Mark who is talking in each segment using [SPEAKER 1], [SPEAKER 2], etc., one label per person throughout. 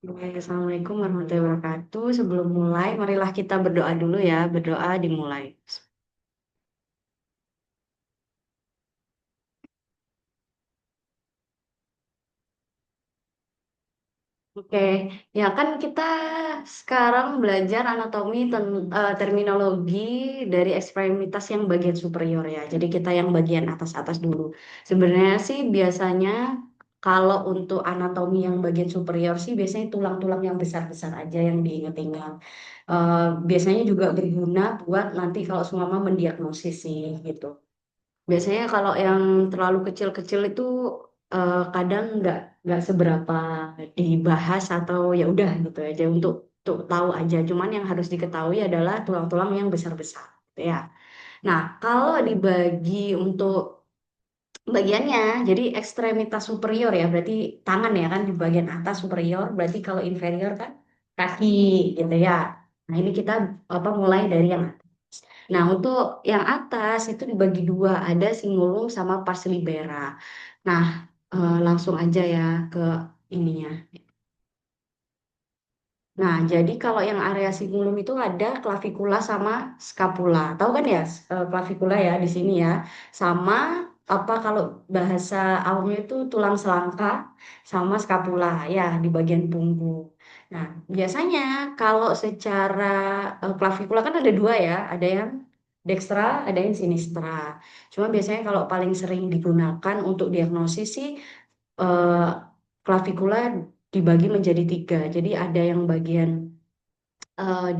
[SPEAKER 1] Oke, Assalamualaikum warahmatullahi wabarakatuh. Sebelum mulai, marilah kita berdoa dulu ya. Berdoa dimulai. Oke, ya kan kita sekarang belajar anatomi terminologi dari ekstremitas yang bagian superior ya. Jadi kita yang bagian atas-atas dulu. Sebenarnya sih biasanya kalau untuk anatomi yang bagian superior sih biasanya tulang-tulang yang besar-besar aja yang diingat-ingat. Biasanya juga berguna buat nanti kalau seumpama mendiagnosis sih gitu. Biasanya kalau yang terlalu kecil-kecil itu kadang nggak seberapa dibahas atau ya udah gitu aja untuk tahu aja. Cuman yang harus diketahui adalah tulang-tulang yang besar-besar, gitu ya. Nah, kalau dibagi untuk bagiannya, jadi ekstremitas superior ya, berarti tangan ya kan di bagian atas superior, berarti kalau inferior kan kaki gitu ya. Nah, ini kita mulai dari yang Nah, untuk yang atas itu dibagi dua, ada cingulum sama pars libera. Nah, langsung aja ya ke ininya. Nah, jadi kalau yang area cingulum itu ada clavikula sama scapula. Tahu kan ya, clavikula ya di sini ya. Sama apa kalau bahasa awamnya itu tulang selangka sama scapula ya di bagian punggung. Nah, biasanya kalau secara clavikula kan ada dua ya, ada yang dextra, ada yang sinistra. Cuma biasanya kalau paling sering digunakan untuk diagnosis sih eh, klavikula dibagi menjadi tiga. Jadi ada yang bagian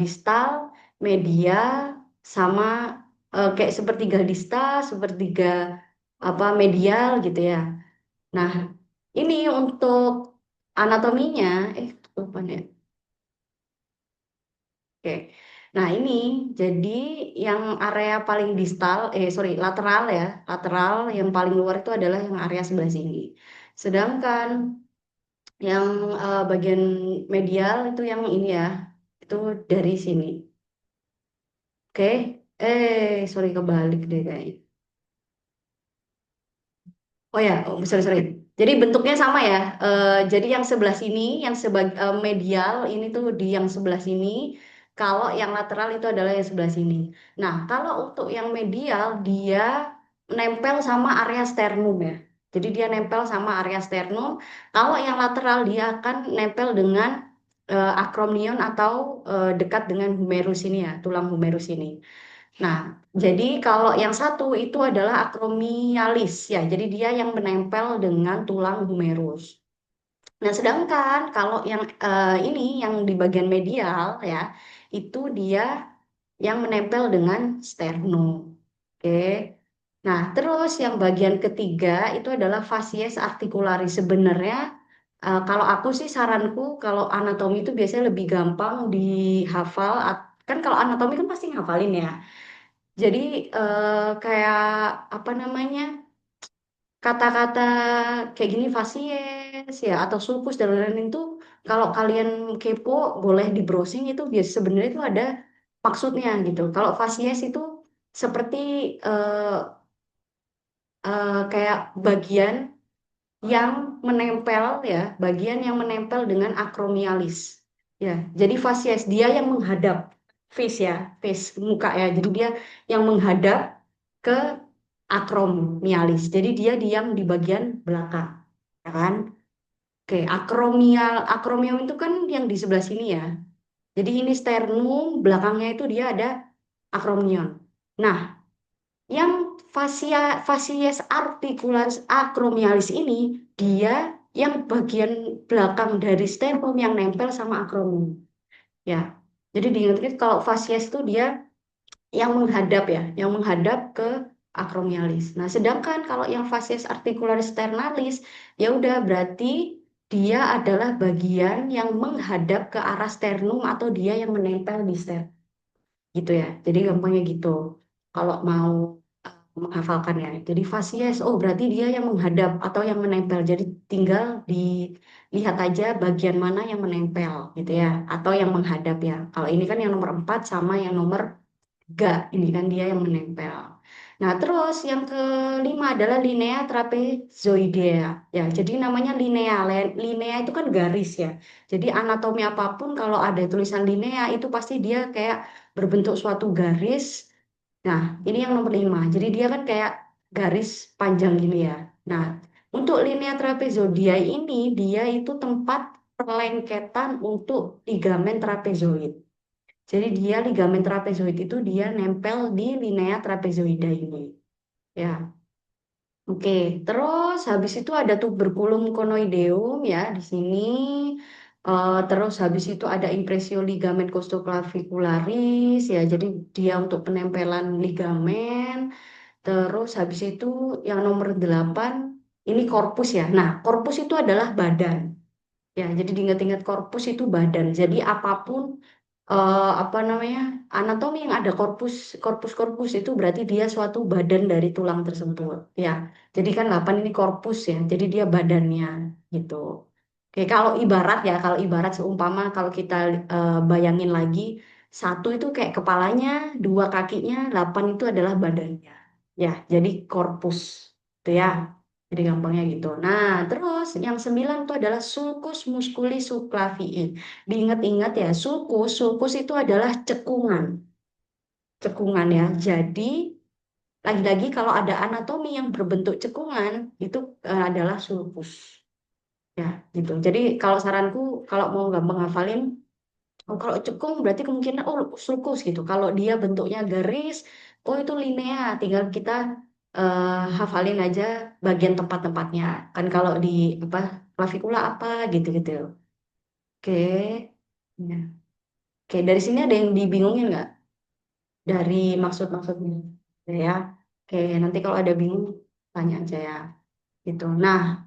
[SPEAKER 1] distal, medial, sama kayak sepertiga distal, sepertiga medial gitu ya. Nah, ini untuk anatominya, lupa nih. Oke. Nah, ini jadi yang area paling distal, lateral ya. Lateral yang paling luar itu adalah yang area sebelah sini. Sedangkan yang bagian medial itu yang ini ya, itu dari sini. Oke, sorry kebalik deh kayaknya. Oh ya, sorry sorry. Jadi bentuknya sama ya. Jadi yang sebelah sini, yang medial ini tuh di yang sebelah sini. Kalau yang lateral itu adalah yang sebelah sini. Nah, kalau untuk yang medial dia nempel sama area sternum ya. Jadi dia nempel sama area sternum. Kalau yang lateral dia akan nempel dengan acromion atau dekat dengan humerus ini ya, tulang humerus ini. Nah, jadi kalau yang satu itu adalah akromialis ya. Jadi dia yang menempel dengan tulang humerus. Nah, sedangkan kalau yang ini yang di bagian medial ya, itu dia yang menempel dengan sternum. Oke. Nah, terus yang bagian ketiga itu adalah facies articularis. Sebenarnya kalau aku sih saranku kalau anatomi itu biasanya lebih gampang dihafal. Kan kalau anatomi kan pasti ngafalin ya. Jadi kayak apa namanya kata-kata kayak gini fasies ya atau sulcus dan lain-lain itu kalau kalian kepo boleh di browsing itu biasa sebenarnya itu ada maksudnya gitu. Kalau fasies itu seperti eh, kayak bagian yang menempel ya, bagian yang menempel dengan akromialis. Ya, jadi fasies dia yang menghadap face ya, face muka ya. Jadi dia yang menghadap ke akromialis. Jadi dia diam di bagian belakang, ya kan? Oke, akromial itu kan yang di sebelah sini ya. Jadi ini sternum, belakangnya itu dia ada akromion. Nah, yang facies articularis acromialis ini dia yang bagian belakang dari sternum yang nempel sama akromion. Ya, jadi diingat kalau facies itu dia yang menghadap ya, yang menghadap ke akromialis. Nah, sedangkan kalau yang facies articularis sternalis, ya udah berarti dia adalah bagian yang menghadap ke arah sternum atau dia yang menempel di sternum. Gitu ya. Jadi gampangnya gitu. Kalau mau menghafalkan ya. Jadi facies, oh berarti dia yang menghadap atau yang menempel. Jadi tinggal dilihat aja bagian mana yang menempel gitu ya. Atau yang menghadap ya. Kalau ini kan yang nomor 4 sama yang nomor Gak, ini kan dia yang menempel. Nah, terus yang kelima adalah linea trapezoidea. Ya, jadi namanya linea. Linea itu kan garis ya. Jadi anatomi apapun kalau ada tulisan linea itu pasti dia kayak berbentuk suatu garis. Nah, ini yang nomor 5. Jadi dia kan kayak garis panjang gini ya. Nah, untuk linea trapezoidea ini dia itu tempat perlengketan untuk ligamen trapezoid. Jadi dia ligamen trapezoid itu dia nempel di linea trapezoida ini. Ya, oke. Terus habis itu ada tuberculum conoideum ya di sini. Terus habis itu ada impresio ligamen costoclavicularis ya. Jadi dia untuk penempelan ligamen. Terus habis itu yang nomor 8 ini korpus ya. Nah, korpus itu adalah badan. Ya, jadi diingat-ingat korpus itu badan. Jadi apapun apa namanya anatomi yang ada korpus itu berarti dia suatu badan dari tulang tersebut. Ya, jadi kan 8 ini korpus ya. Jadi dia badannya gitu. Oke, kalau ibarat seumpama kalau kita bayangin lagi satu itu kayak kepalanya, dua kakinya, 8 itu adalah badannya. Ya, jadi korpus. Itu ya. Jadi gampangnya gitu. Nah, terus yang 9 itu adalah sulcus musculi subclavii. Diingat-ingat ya, sulcus itu adalah cekungan. Cekungan ya. Jadi, lagi-lagi kalau ada anatomi yang berbentuk cekungan, itu adalah sulcus. Ya, gitu. Jadi, kalau saranku, kalau mau gampang hafalin, oh, kalau cekung berarti kemungkinan, oh sulcus gitu. Kalau dia bentuknya garis, oh itu linea. Tinggal kita hafalin aja bagian tempat-tempatnya. Kan kalau di apa klavikula apa gitu-gitu. Oke. Ya. Oke, dari sini ada yang dibingungin nggak? Dari maksud-maksudnya. Ya. Oke, nanti kalau ada bingung, tanya aja ya. Gitu. Nah,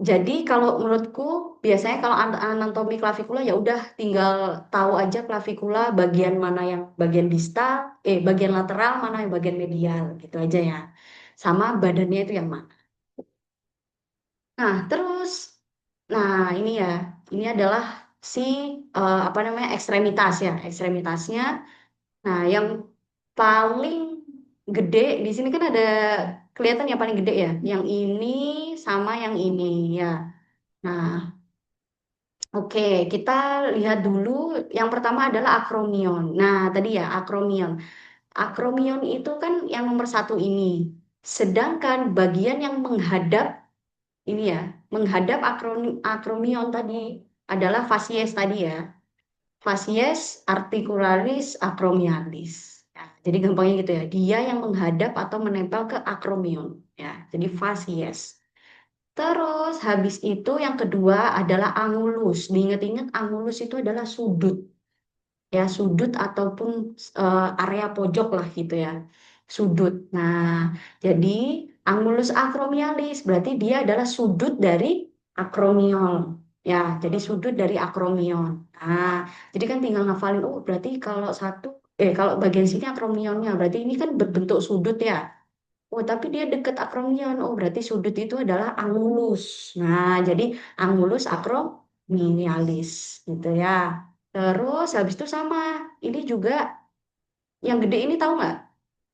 [SPEAKER 1] jadi kalau menurutku, biasanya kalau anatomi klavikula ya udah tinggal tahu aja klavikula bagian mana yang bagian distal, bagian lateral, mana yang bagian medial, gitu aja ya. Sama badannya itu yang mana. Nah, terus, nah ini ya, ini adalah si apa namanya ekstremitas ya, ekstremitasnya. Nah, yang paling gede di sini kan ada kelihatan yang paling gede ya, yang ini sama yang ini ya. Nah, oke, kita lihat dulu. Yang pertama adalah akromion. Nah, tadi ya akromion. Akromion itu kan yang nomor satu ini. Sedangkan bagian yang menghadap ini ya, menghadap akromion tadi adalah facies tadi ya. Facies articularis acromialis. Ya, jadi gampangnya gitu ya. Dia yang menghadap atau menempel ke akromion. Ya, jadi facies. Terus habis itu yang kedua adalah angulus. Diingat-ingat angulus itu adalah sudut. Ya, sudut ataupun area pojok lah gitu ya. Sudut. Nah, jadi angulus acromialis berarti dia adalah sudut dari akromion. Ya, jadi sudut dari akromion. Nah, jadi kan tinggal ngafalin, oh berarti kalau bagian sini akromionnya, berarti ini kan berbentuk sudut ya. Oh, tapi dia dekat akromion. Oh, berarti sudut itu adalah angulus. Nah, jadi angulus acromialis gitu ya. Terus habis itu sama. Ini juga yang gede ini tahu nggak?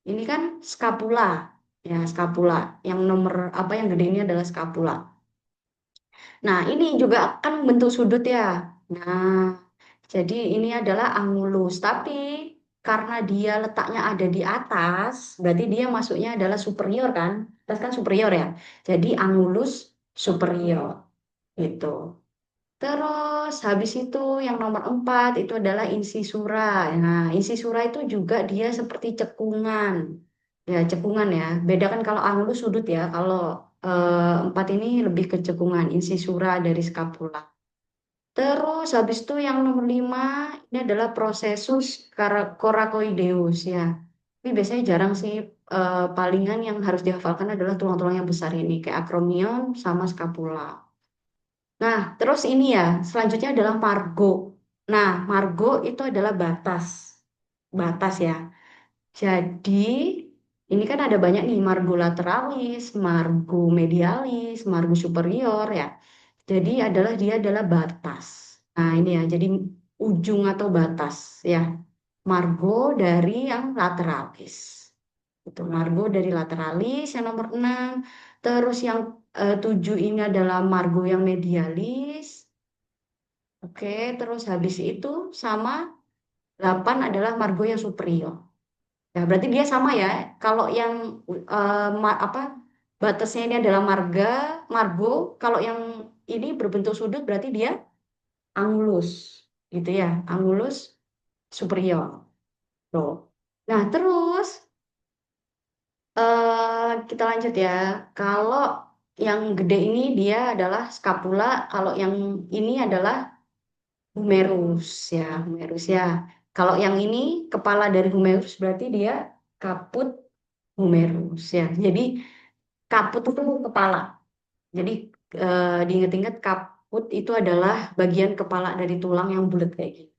[SPEAKER 1] Ini kan skapula. Ya, skapula. Yang nomor apa yang gede ini adalah skapula. Nah, ini juga kan bentuk sudut ya. Nah, jadi ini adalah angulus. Tapi karena dia letaknya ada di atas, berarti dia masuknya adalah superior kan? Atas kan superior ya. Jadi angulus superior gitu. Terus habis itu yang nomor 4 itu adalah insisura. Nah, insisura itu juga dia seperti cekungan. Ya, cekungan ya. Beda kan kalau angulus sudut ya. Kalau 4 ini lebih ke cekungan, insisura dari scapula. Terus habis itu yang nomor 5 ini adalah prosesus coracoideus ya. Ini biasanya jarang sih, palingan yang harus dihafalkan adalah tulang-tulang yang besar ini kayak acromion sama scapula. Nah, terus ini ya, selanjutnya adalah margo. Nah, margo itu adalah batas. Batas ya. Jadi, ini kan ada banyak nih, margo lateralis, margo medialis, margo superior ya. Jadi dia adalah batas. Nah, ini ya, jadi ujung atau batas ya. Margo dari yang lateralis. Itu Margo dari lateralis yang nomor 6. Terus yang 7 ini adalah Margo yang medialis. Oke, terus habis itu sama 8 adalah Margo yang superior. Ya, berarti dia sama ya. Kalau yang apa batasnya ini adalah margo. Kalau yang ini berbentuk sudut berarti dia angulus, gitu ya. Angulus superior. Tuh. Nah, terus kita lanjut ya. Kalau yang gede ini dia adalah scapula. Kalau yang ini adalah humerus ya, humerus ya. Kalau yang ini kepala dari humerus berarti dia kaput humerus ya. Jadi kaput itu kepala. Jadi diingat-ingat kaput itu adalah bagian kepala dari tulang yang bulat kayak gitu.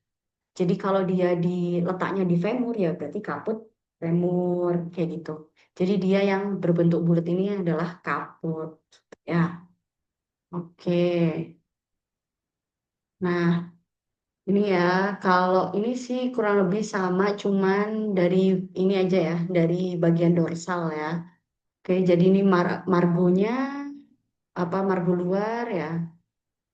[SPEAKER 1] Jadi kalau dia letaknya di femur ya berarti kaput femur kayak gitu. Jadi dia yang berbentuk bulat ini adalah kaput. Ya, oke. Nah, ini ya, kalau ini sih kurang lebih sama, cuman dari ini aja ya, dari bagian dorsal ya. Oke, jadi ini margonya apa margo luar ya.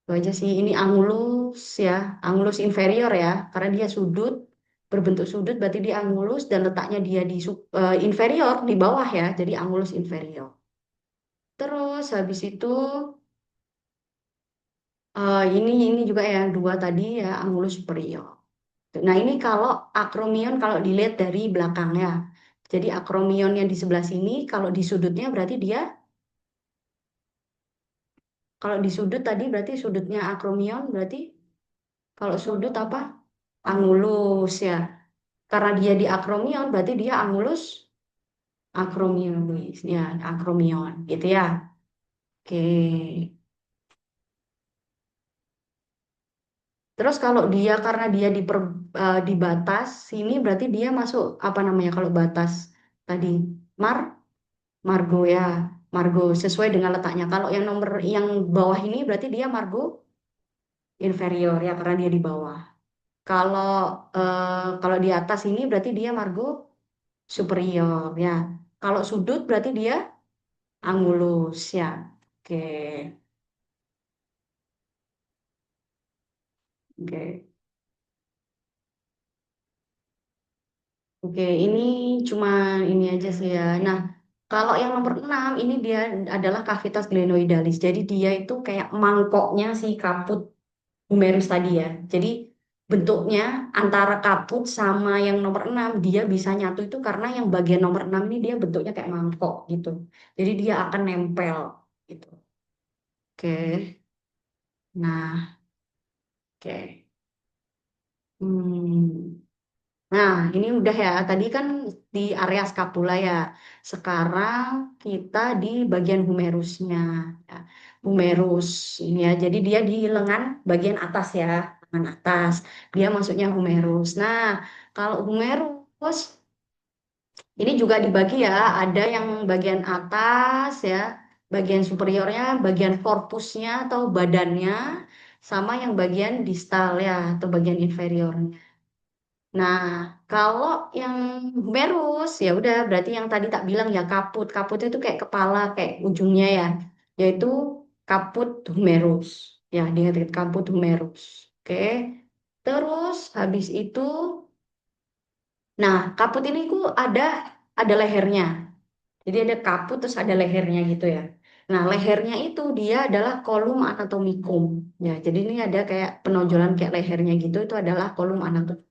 [SPEAKER 1] Itu aja sih. Ini angulus ya, angulus inferior ya, karena dia sudut berbentuk sudut berarti dia angulus dan letaknya dia di inferior di bawah ya, jadi angulus inferior. Terus habis itu ini juga yang dua tadi ya angulus superior. Nah ini kalau akromion kalau dilihat dari belakangnya. Jadi akromion yang di sebelah sini kalau di sudutnya berarti dia kalau di sudut tadi berarti sudutnya akromion berarti kalau sudut apa? Angulus ya. Karena dia di akromion berarti dia angulus akromionis ya akromion gitu ya. Oke. Terus kalau dia karena dia di batas sini berarti dia masuk apa namanya kalau batas tadi mar Margo ya, Margo sesuai dengan letaknya. Kalau yang nomor yang bawah ini berarti dia Margo inferior ya karena dia di bawah. Kalau kalau di atas ini berarti dia Margo superior ya. Kalau sudut berarti dia angulus ya. Oke, oke, oke. Ini cuma ini aja sih ya. Nah, kalau yang nomor 6 ini dia adalah cavitas glenoidalis. Jadi dia itu kayak mangkoknya si kaput humerus tadi ya. Jadi bentuknya antara kaput sama yang nomor 6 dia bisa nyatu itu karena yang bagian nomor 6 ini dia bentuknya kayak mangkok gitu. Jadi dia akan nempel gitu. Oke. Nah, oke. Hmm. Nah, ini udah ya. Tadi kan di area scapula ya. Sekarang kita di bagian humerusnya. Ya. Humerus ini ya. Jadi dia di lengan bagian atas ya. Lengan atas. Dia masuknya humerus. Nah, kalau humerus ini juga dibagi ya. Ada yang bagian atas ya. Bagian superiornya, bagian korpusnya atau badannya. Sama yang bagian distal ya. Atau bagian inferiornya. Nah, kalau yang humerus ya udah berarti yang tadi tak bilang ya kaput. Kaput itu kayak kepala, kayak ujungnya ya, yaitu kaput humerus. Ya, diingat kaput humerus. Oke. Terus habis itu, nah kaput ini ku ada lehernya. Jadi ada kaput terus ada lehernya gitu ya. Nah, lehernya itu dia adalah kolum anatomicum. Ya, jadi ini ada kayak penonjolan kayak lehernya gitu itu adalah kolum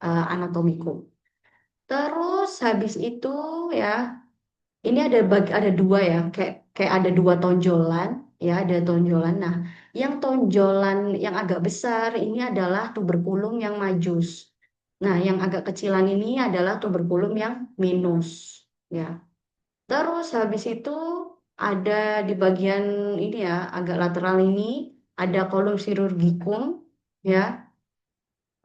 [SPEAKER 1] anatomicum. Terus habis itu ya, ini ada dua ya, kayak ada dua tonjolan, ya ada tonjolan. Nah, yang tonjolan yang agak besar ini adalah tuberkulum yang majus. Nah, yang agak kecilan ini adalah tuberkulum yang minus, ya. Terus habis itu ada di bagian ini ya, agak lateral ini ada kolum chirurgicum, ya.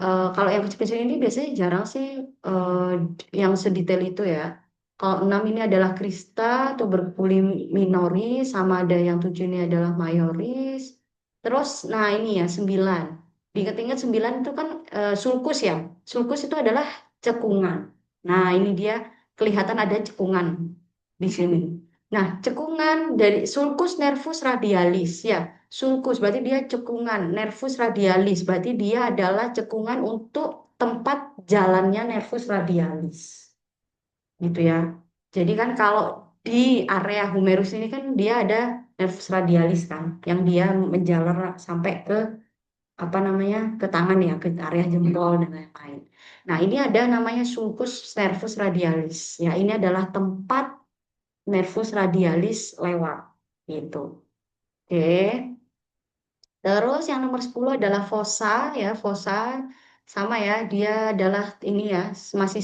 [SPEAKER 1] Kalau yang kecil-kecil ini biasanya jarang sih eh, yang sedetail itu ya. Kalau 6 ini adalah Krista, tuberculum minoris, sama ada yang 7 ini adalah majoris. Terus, nah ini ya 9. Diingat-ingat 9 itu kan sulcus ya. Sulcus itu adalah cekungan. Nah ini dia kelihatan ada cekungan. di sini. Nah, cekungan dari sulcus nervus radialis ya. Sulcus berarti dia cekungan, nervus radialis berarti dia adalah cekungan untuk tempat jalannya nervus radialis. Gitu ya. Jadi kan kalau di area humerus ini kan dia ada nervus radialis kan yang dia menjalar sampai ke apa namanya ke tangan ya ke area jempol dan lain-lain. Nah ini ada namanya sulcus nervus radialis ya ini adalah tempat nervus radialis lewat gitu. Oke. Terus yang nomor 10 adalah fossa ya fossa sama ya dia adalah ini ya masih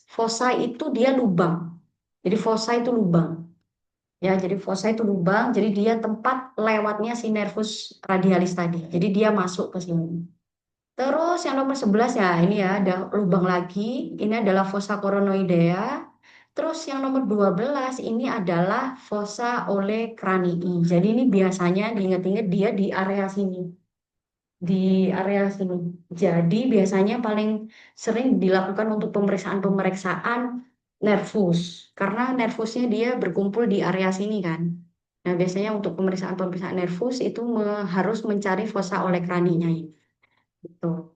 [SPEAKER 1] fossa itu dia lubang. Jadi fossa itu lubang ya jadi fossa itu lubang jadi dia tempat lewatnya si nervus radialis tadi. Jadi dia masuk ke sini. Terus yang nomor 11 ya ini ya ada lubang lagi. Ini adalah fossa coronoidea. Terus yang nomor 12 ini adalah fossa olecranii. Jadi ini biasanya diingat-ingat dia di area sini. Di area sini. Jadi biasanya paling sering dilakukan untuk pemeriksaan-pemeriksaan nervus. Karena nervusnya dia berkumpul di area sini kan. Nah biasanya untuk pemeriksaan-pemeriksaan nervus itu harus mencari fossa olecraninya ini. Gitu.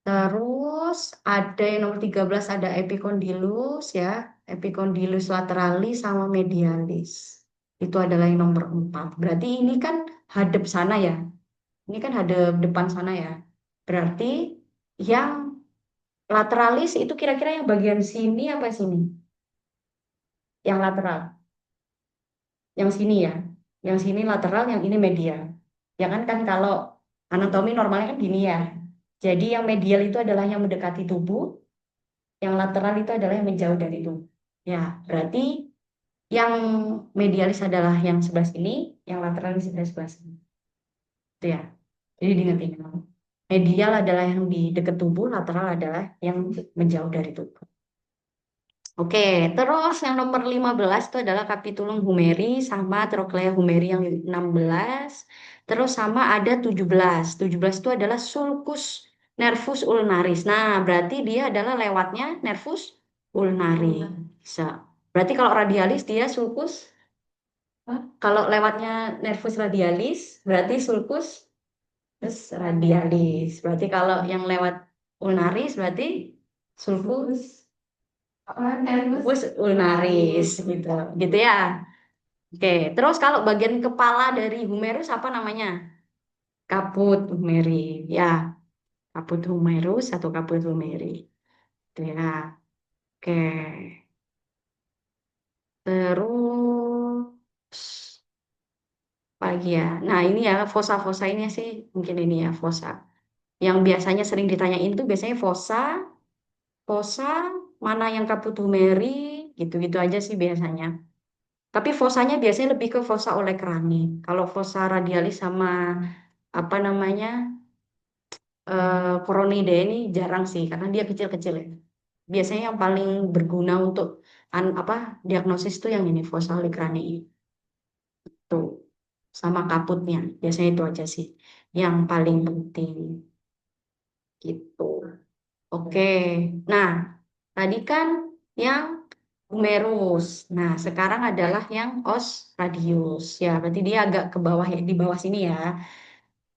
[SPEAKER 1] Terus ada yang nomor 13 ada epicondylus ya, epicondylus lateralis sama medialis. Itu adalah yang nomor 4. Berarti ini kan hadap sana ya. Ini kan hadap depan sana ya. Berarti yang lateralis itu kira-kira yang bagian sini apa sini? Yang lateral. Yang sini ya. Yang sini lateral, yang ini medial. Ya kan kalau anatomi normalnya kan gini ya. Jadi yang medial itu adalah yang mendekati tubuh, yang lateral itu adalah yang menjauh dari itu. Ya, berarti yang medialis adalah yang sebelah sini, yang lateralis adalah sebelah sini. Itu ya. Jadi diingat-ingat. Medial adalah yang di dekat tubuh, lateral adalah yang menjauh dari tubuh. Oke, terus yang nomor 15 itu adalah capitulum humeri sama trochlea humeri yang 16. Terus sama ada 17. 17 itu adalah sulcus nervus ulnaris. Nah, berarti dia adalah lewatnya nervus ulnaris. Bisa. Berarti kalau radialis dia sulcus. Kalau lewatnya nervus radialis, berarti sulcus terus radialis. Berarti kalau yang lewat ulnaris, berarti sulcus nervus ulnaris gitu gitu ya. Oke, terus kalau bagian kepala dari humerus apa namanya? Kaput humeri. Ya, kaput humerus atau kaput humeri. Itu ya. Oke. Terus apa lagi ya? Nah, ini ya fosa-fosa ini sih mungkin ini ya fosa. Yang biasanya sering ditanyain tuh biasanya fosa, fosa mana yang kaput humeri, gitu-gitu aja sih biasanya. Tapi fosanya biasanya lebih ke fosa oleh kerani. Kalau fosa radialis sama apa namanya koronida ini jarang sih karena dia kecil-kecil ya. Biasanya yang paling berguna untuk apa diagnosis tuh yang ini fosa oleh kerani itu sama kaputnya. Biasanya itu aja sih yang paling penting gitu. Oke. Nah, tadi kan yang humerus. Nah, sekarang adalah yang os radius. Ya, berarti dia agak ke bawah ya, di bawah sini ya.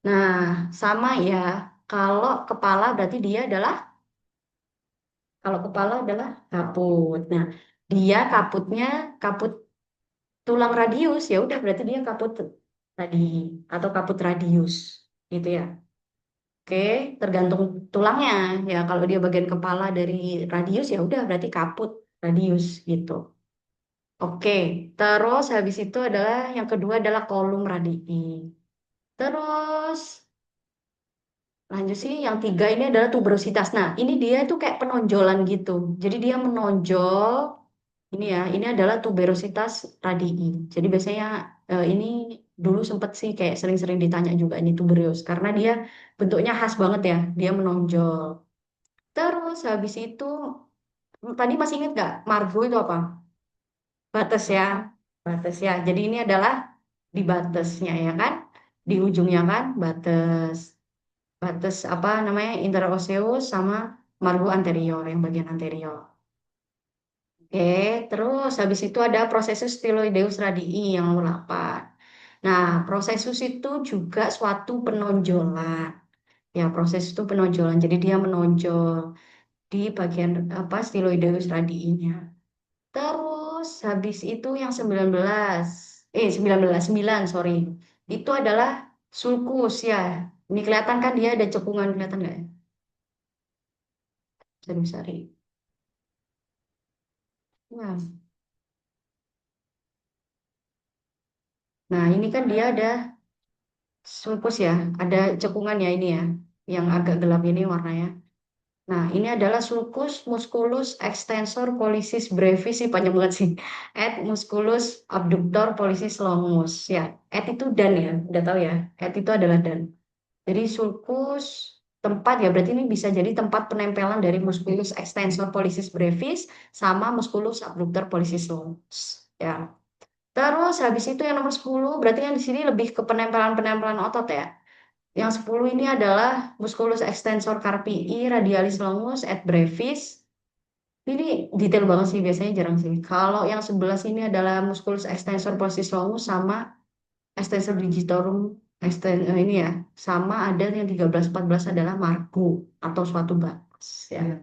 [SPEAKER 1] Nah, sama ya. Kalau kepala berarti dia adalah kalau kepala adalah kaput. Nah, dia kaputnya kaput tulang radius ya udah berarti dia kaput tadi atau kaput radius gitu ya. Oke, tergantung tulangnya ya. Kalau dia bagian kepala dari radius ya udah berarti kaput radius gitu. Oke, terus habis itu adalah yang kedua adalah kolum radii. Terus lanjut sih yang tiga ini adalah tuberositas. Nah, ini dia itu kayak penonjolan gitu. Jadi dia menonjol. Ini ya, ini adalah tuberositas radii. Jadi biasanya ini dulu sempet sih kayak sering-sering ditanya juga ini tuberius karena dia bentuknya khas banget ya. Dia menonjol. Terus habis itu tadi masih ingat nggak Margo itu apa? Batas ya, batas ya. Jadi ini adalah di batasnya ya kan, di ujungnya kan batas, batas apa namanya interosseus sama margo anterior yang bagian anterior. Oke, terus habis itu ada prosesus styloideus radii yang nomor 8. Nah, prosesus itu juga suatu penonjolan. Ya, proses itu penonjolan. Jadi dia menonjol di bagian apa styloideus radiinya. Terus habis itu yang 19, 19, 9, sorry. Itu adalah sulcus ya. Ini kelihatan kan dia ada cekungan, kelihatan nggak ya? Besar-besar. Nah, nah, ini kan dia ada sulcus ya, ada cekungan ya ini ya, yang agak gelap ini warnanya. Nah, ini adalah sulcus musculus extensor pollicis brevis sih panjang banget sih. Et musculus abductor pollicis longus ya. Et itu dan ya, udah tahu ya. Et itu adalah dan. Jadi sulcus tempat ya berarti ini bisa jadi tempat penempelan dari musculus extensor pollicis brevis sama musculus abductor pollicis longus. Ya. Terus habis itu yang nomor 10 berarti yang di sini lebih ke penempelan-penempelan otot ya. Yang 10 ini adalah musculus extensor carpii radialis longus et brevis. Ini detail banget sih biasanya jarang sih. Kalau yang 11 ini adalah musculus extensor pollicis longus sama extensor digitorum ini ya. Sama ada yang 13 14 adalah margo atau suatu batas ya.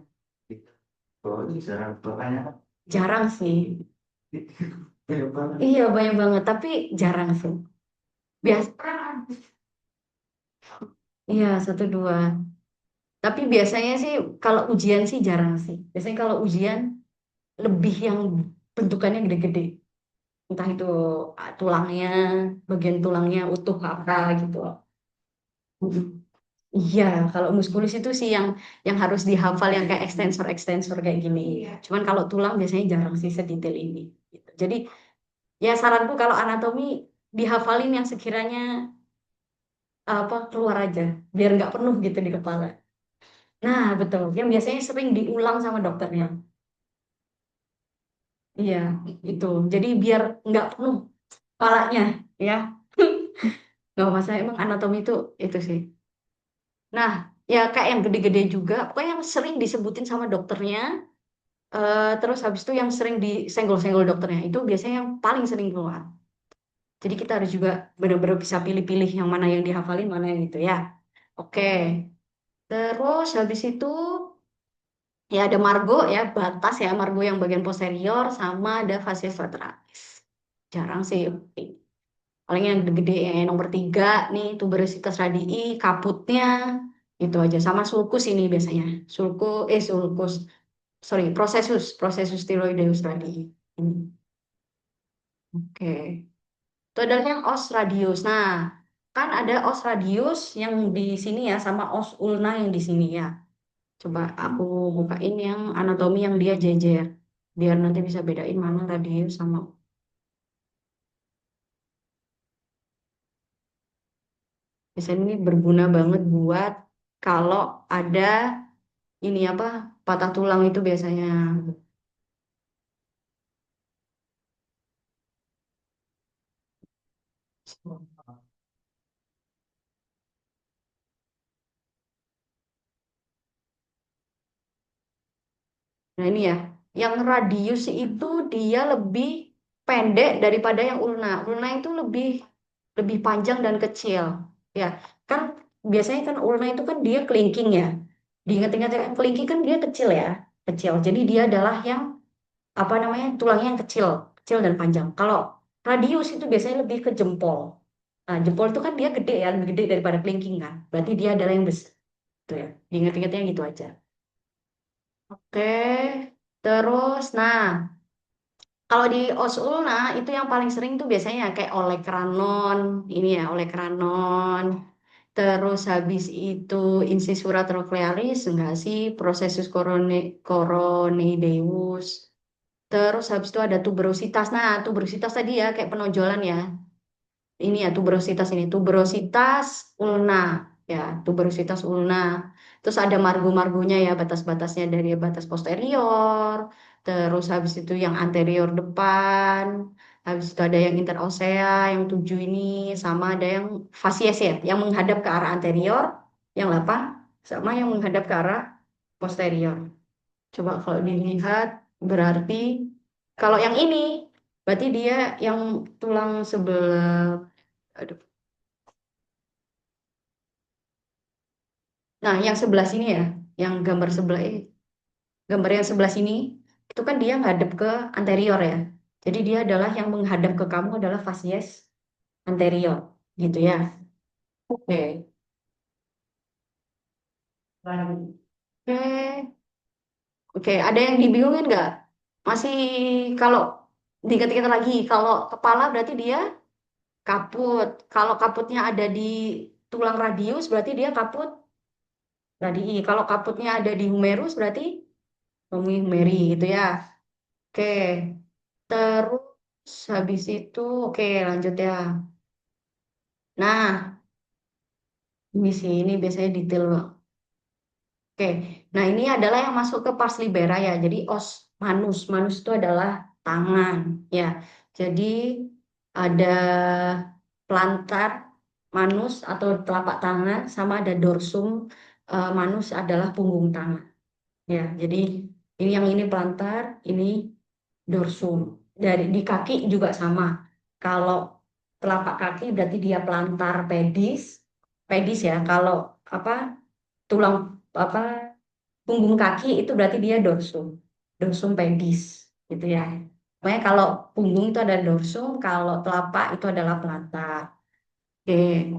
[SPEAKER 1] Oh, ini jarang sih. Iya banyak banget tapi jarang sih. Biasa iya satu dua. Tapi biasanya sih kalau ujian sih jarang sih. Biasanya kalau ujian lebih yang bentukannya gede-gede. Entah itu tulangnya, bagian tulangnya utuh apa gitu. Mm. Iya, kalau muskulus itu sih yang harus dihafal yang kayak ekstensor-ekstensor kayak gini. Cuman kalau tulang biasanya jarang sih sedetail ini. Gitu. Jadi ya saranku kalau anatomi dihafalin yang sekiranya apa keluar aja, biar nggak penuh gitu di kepala. Nah, betul. Yang biasanya sering diulang sama dokternya. Iya, itu. Jadi biar nggak penuh kepalanya, ya. Nggak masalah, emang anatomi itu sih. Nah, ya kayak yang gede-gede juga, pokoknya yang sering disebutin sama dokternya, terus habis itu yang sering disenggol-senggol dokternya, itu biasanya yang paling sering keluar. Jadi kita harus juga benar-benar bisa pilih-pilih yang mana yang dihafalin, mana yang itu ya. Oke, terus habis itu ya ada margo ya, batas ya, margo yang bagian posterior, sama ada fascia lateralis. Jarang sih. Paling yang gede-gede yang nomor 3 nih tuberositas radii, kaputnya itu aja sama sulcus ini biasanya. Sulcus, sorry, prosesus tiroideus radii. Ini. Oke. Itu adalah yang os radius. Nah, kan ada os radius yang di sini ya sama os ulna yang di sini ya. Coba aku bukain yang anatomi yang dia jejer. Biar nanti bisa bedain mana radius sama. Biasanya ini berguna banget buat kalau ada ini apa patah tulang itu biasanya. Nah ini ya, yang radius itu dia lebih pendek daripada yang ulna. Ulna itu lebih lebih panjang dan kecil. Ya, kan biasanya kan ulna itu kan dia kelingking ya. Diingat-ingat ya, kelingking kan dia kecil ya, kecil. Jadi dia adalah yang apa namanya tulangnya yang kecil, kecil dan panjang. Kalau radius itu biasanya lebih ke jempol. Nah, jempol itu kan dia gede ya, lebih gede daripada kelingking kan. Berarti dia adalah yang besar. Itu ya. Diingat-ingatnya gitu aja. Oke. Terus, nah, kalau di Osulna itu yang paling sering tuh biasanya kayak olecranon, ini ya, olecranon. Terus habis itu incisura trochlearis, enggak sih, processus coronadeus. Terus habis itu ada tuberositas. Nah, tuberositas tadi ya kayak penonjolan ya. Ini ya tuberositas ini tuberositas ulna ya tuberositas ulna terus ada margo-margonya ya batas-batasnya dari batas posterior terus habis itu yang anterior depan habis itu ada yang interosea yang 7 ini sama ada yang facies ya yang menghadap ke arah anterior yang 8 sama yang menghadap ke arah posterior coba kalau dilihat berarti Kalau yang ini, berarti dia yang tulang sebelah. Aduh. Nah, yang sebelah sini ya, yang gambar sebelah ini, gambar yang sebelah sini, itu kan dia ngadep ke anterior ya. Jadi dia adalah yang menghadap ke kamu adalah facies anterior, gitu ya. Oke. Oke, oke. Ada yang dibingungin nggak? Masih kalau diingat-ingat lagi, kalau kepala berarti dia kaput. Kalau kaputnya ada di tulang radius, berarti dia kaput radii. Kalau kaputnya ada di humerus, berarti humeri gitu ya. Oke, terus habis itu, oke lanjut ya. Nah, ini sih, ini biasanya detail Bang. Oke, nah ini adalah yang masuk ke pars libera ya. Jadi os manus, manus itu adalah tangan ya. Jadi ada plantar manus atau telapak tangan sama ada dorsum manus adalah punggung tangan ya. Jadi ini yang ini plantar, ini dorsum. Dari di kaki juga sama. Kalau telapak kaki berarti dia plantar pedis, pedis ya. Kalau apa tulang apa punggung kaki itu berarti dia dorsum, dorsum pedis gitu ya. Makanya kalau punggung itu ada dorsum, kalau telapak itu adalah plantar. Oke.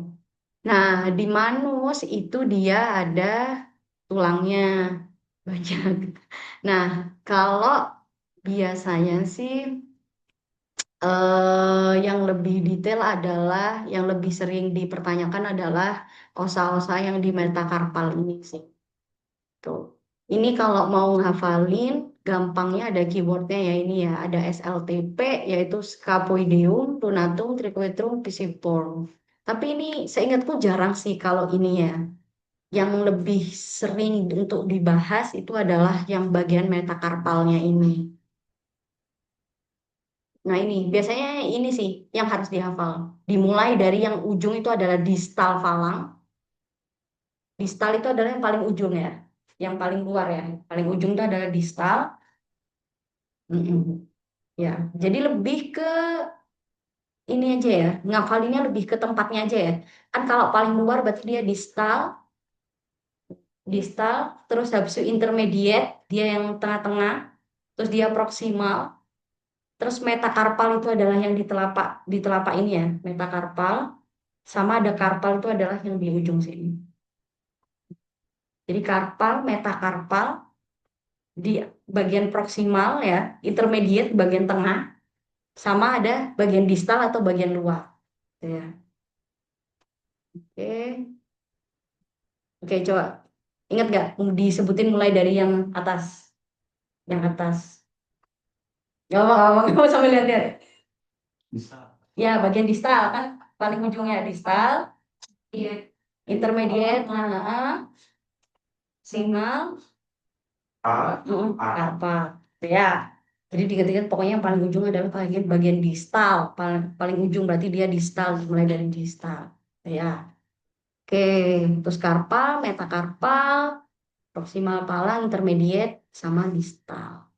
[SPEAKER 1] Nah, di manus itu dia ada tulangnya banyak. Nah, kalau biasanya sih yang lebih detail adalah yang lebih sering dipertanyakan adalah osa-osa yang di metakarpal ini sih. Tuh. Ini kalau mau ngafalin, gampangnya ada keywordnya ya ini ya. Ada SLTP, yaitu Scapoideum, Lunatum, Triquetrum, Pisiform. Tapi ini seingatku jarang sih kalau ini ya. Yang lebih sering untuk dibahas itu adalah yang bagian metakarpalnya ini. Nah ini, biasanya ini sih yang harus dihafal. Dimulai dari yang ujung itu adalah distal falang. Distal itu adalah yang paling ujung ya. Yang paling luar ya. Paling ujung itu adalah distal. Mm-mm. Ya, jadi lebih ke ini aja ya, ngafalinnya lebih ke tempatnya aja ya. Kan kalau paling luar berarti dia distal, distal, terus habis itu intermediate, dia yang tengah-tengah, terus dia proksimal, terus metakarpal itu adalah yang di telapak ini ya, metakarpal, sama ada karpal itu adalah yang di ujung sini. Jadi karpal, metakarpal di bagian proksimal ya, intermediate bagian tengah, sama ada bagian distal atau bagian luar. Ya. Oke. Oke, coba ingat nggak disebutin mulai dari yang atas, yang atas. Gak mau sambil lihat-lihat. Ya, bagian distal kan paling ujungnya distal, iya. Intermediate, singal, karpa. Ya. Jadi digantikan pokoknya yang paling ujung adalah bagian bagian distal, paling ujung berarti dia distal mulai dari distal. Ya. Oke, terus karpal, metakarpal, proksimal palang, intermediate, sama distal.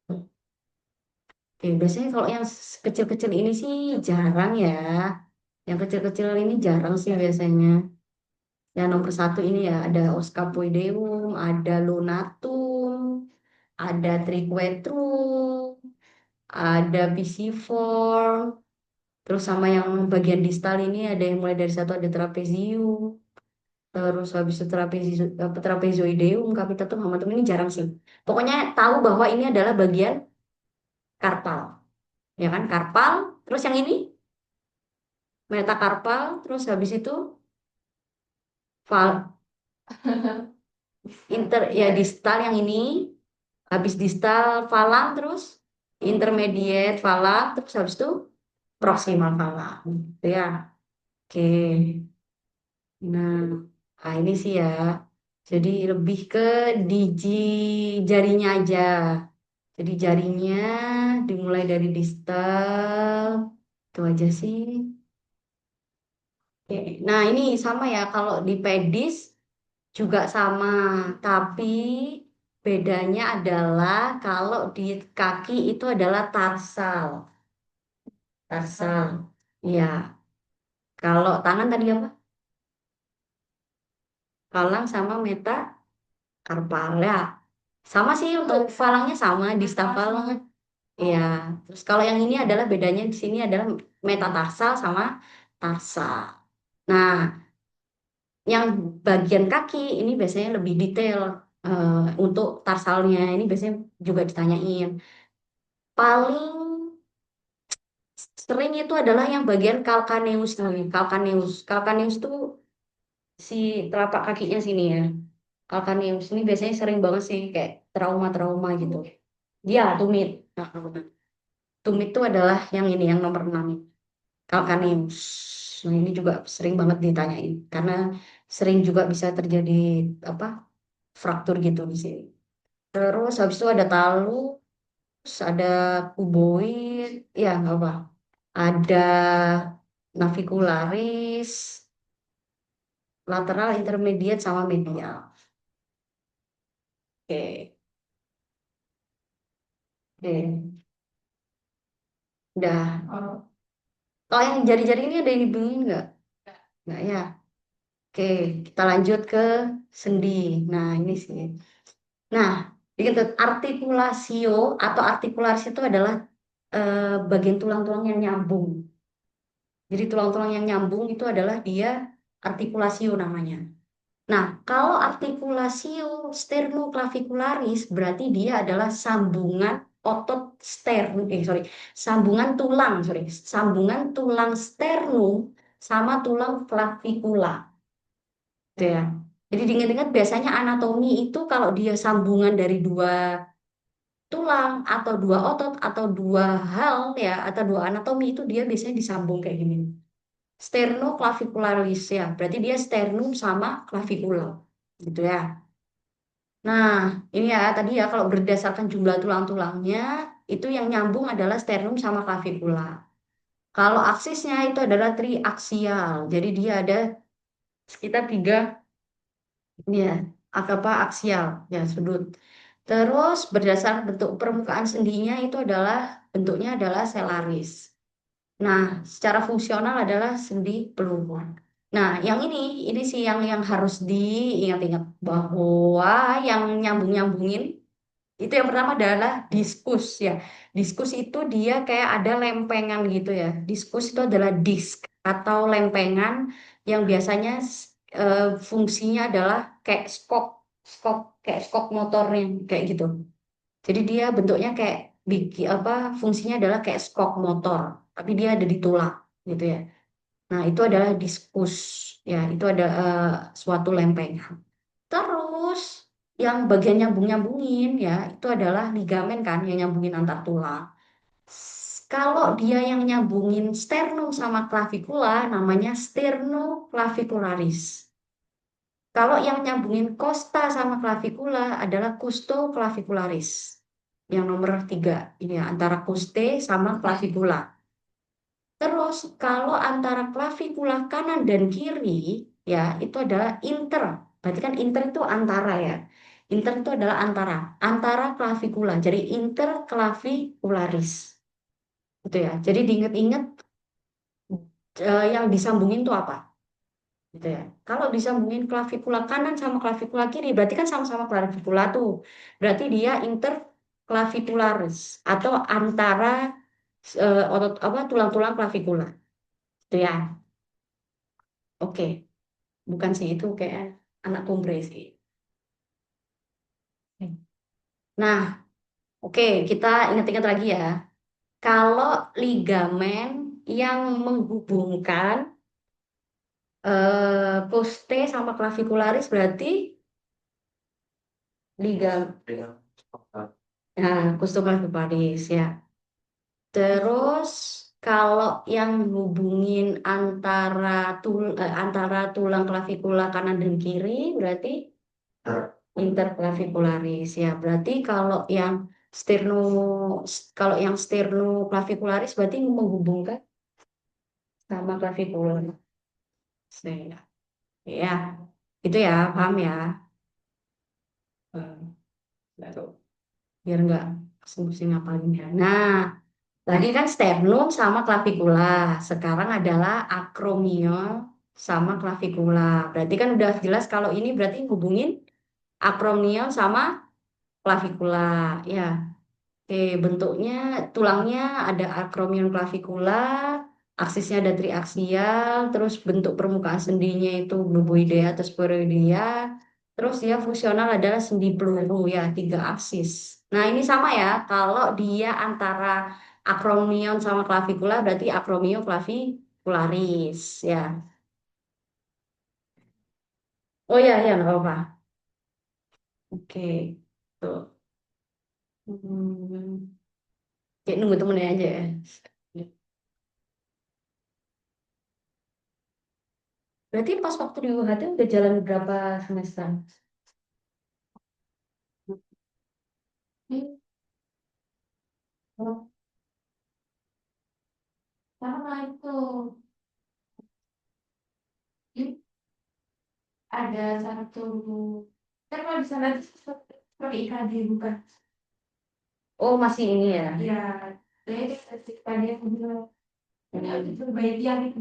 [SPEAKER 1] Oke, biasanya kalau yang kecil-kecil ini sih jarang ya. Yang kecil-kecil ini jarang sih biasanya. Yang nomor satu ini ya ada Oscapoideum, ada Lunatum, ada Triquetrum, ada Pisiform. Terus sama yang bagian distal ini ada yang mulai dari satu ada Trapezium. Terus habis itu Trapezoideum, Capitatum, Hamatum ini jarang sih. Pokoknya tahu bahwa ini adalah bagian karpal. Ya kan, karpal. Terus yang ini metakarpal, terus habis itu val inter ya distal yang ini, habis distal falang terus intermediate falang terus habis itu proximal falang. Gitu ya. Oke. Nah, ini sih ya. Jadi lebih ke jarinya aja. Jadi jarinya dimulai dari distal. Itu aja sih. Oke. Nah, ini sama ya kalau di pedis juga sama, tapi Bedanya adalah kalau di kaki itu adalah tarsal. Tarsal. Ya. Kalau tangan tadi apa? Falang sama metakarpal ya. Sama sih untuk falangnya sama di stafalang. Iya. Terus kalau yang ini adalah bedanya di sini adalah metatarsal sama tarsal. Nah, yang bagian kaki ini biasanya lebih detail. Untuk tarsalnya ini biasanya juga ditanyain. Paling sering itu adalah yang bagian calcaneus nih. Calcaneus. Calcaneus itu si telapak kakinya sini ya. Calcaneus ini biasanya sering banget sih kayak trauma-trauma gitu. Dia tumit. Nah, tumit itu adalah yang ini yang nomor 6. Calcaneus. Nah, ini juga sering banget ditanyain karena sering juga bisa terjadi apa fraktur gitu di sini. Terus habis itu ada talus, ada kuboid, ya nggak apa. Ada navicularis, lateral, intermediate, sama medial. Oke, oke, udah. Kalau yang jari-jari ini ada yang dibingungin nggak? Nggak ya. Oke, kita lanjut ke sendi. Nah, ini sih. Nah, gitu, artikulasio atau artikularis itu adalah bagian tulang-tulang yang nyambung. Jadi tulang-tulang yang nyambung itu adalah dia artikulasio namanya. Nah, kalau artikulasio sternoclavicularis berarti dia adalah sambungan otot sambungan tulang, sambungan tulang sternum sama tulang clavicula. Gitu ya. Jadi diingat-ingat biasanya anatomi itu kalau dia sambungan dari dua tulang atau dua otot atau dua hal ya atau dua anatomi itu dia biasanya disambung kayak gini. Sternoclavicularis ya, berarti dia sternum sama clavicula. Gitu ya. Nah, ini ya tadi ya kalau berdasarkan jumlah tulang-tulangnya itu yang nyambung adalah sternum sama clavicula. Kalau aksisnya itu adalah triaksial. Jadi dia ada sekitar tiga ya, apa aksial ya sudut. Terus berdasarkan bentuk permukaan sendinya itu adalah bentuknya adalah selaris. Nah, secara fungsional adalah sendi peluang. Nah, yang ini sih yang harus diingat-ingat bahwa yang nyambung-nyambungin itu yang pertama adalah diskus ya. Diskus itu dia kayak ada lempengan gitu ya. Diskus itu adalah disk atau lempengan yang biasanya fungsinya adalah kayak skok kayak skok motornya kayak gitu. Jadi dia bentuknya kayak apa fungsinya adalah kayak skok motor, tapi dia ada di tulang gitu ya. Nah, itu adalah diskus ya, itu ada suatu lempengan. Terus yang bagian nyambung-nyambungin ya, itu adalah ligamen kan yang nyambungin antar tulang. Kalau dia yang nyambungin sternum sama clavicula namanya sternoclavicularis. Kalau yang nyambungin costa sama clavicula adalah costoclavicularis. Yang nomor 3 ini ya, antara coste sama clavicula. Terus kalau antara clavicula kanan dan kiri ya itu adalah inter. Berarti kan inter itu antara ya. Inter itu adalah antara clavicula. Jadi interclavicularis. Gitu ya. Jadi diingat-ingat yang disambungin itu apa? Gitu ya. Kalau disambungin clavicula kanan sama clavicula kiri berarti kan sama-sama clavicula tuh. Berarti dia interclavicularis atau antara otot apa tulang-tulang clavicula. Gitu ya. Oke. Bukan sih itu kayak anak kumbre sih. Nah, oke, kita ingat-ingat lagi ya. Kalau ligamen yang menghubungkan poste sama clavicularis berarti ligamen nah, costoclavicularis ya. Terus kalau yang hubungin antara tulang clavicula kanan dan kiri berarti interclavicularis ya. Berarti sterno kalau yang sternoclavicularis berarti menghubungkan sama clavicula. Ya, ya, itu ya, paham ya. Hmm. Tuh, biar nggak pusing-pusing ngapalin ya. Nah, tadi kan sternum sama clavicula. Sekarang adalah acromion sama clavicula. Berarti kan udah jelas kalau ini berarti hubungin acromion sama clavicula. Ya, oke, bentuknya tulangnya ada acromion clavicula, aksisnya ada triaksial, terus bentuk permukaan sendinya itu globoidea atau spheroidea, terus dia fungsional adalah sendi peluru ya, tiga aksis. Nah, ini sama ya, kalau dia antara acromion sama clavicula berarti acromio clavicularis ya. Oh ya, ya nggak apa-apa. Oke, tuh. Hmm, kayak nunggu temennya aja ya. Berarti pas waktu di UHT udah jalan berapa semester? Hmm, oh, sama itu. Hmm, ada satu. Kan kalau di sana itu seperti IKD bukan? Oh, masih ini ya? Iya, saya di IKD juga. Ada itu banyak yang itu.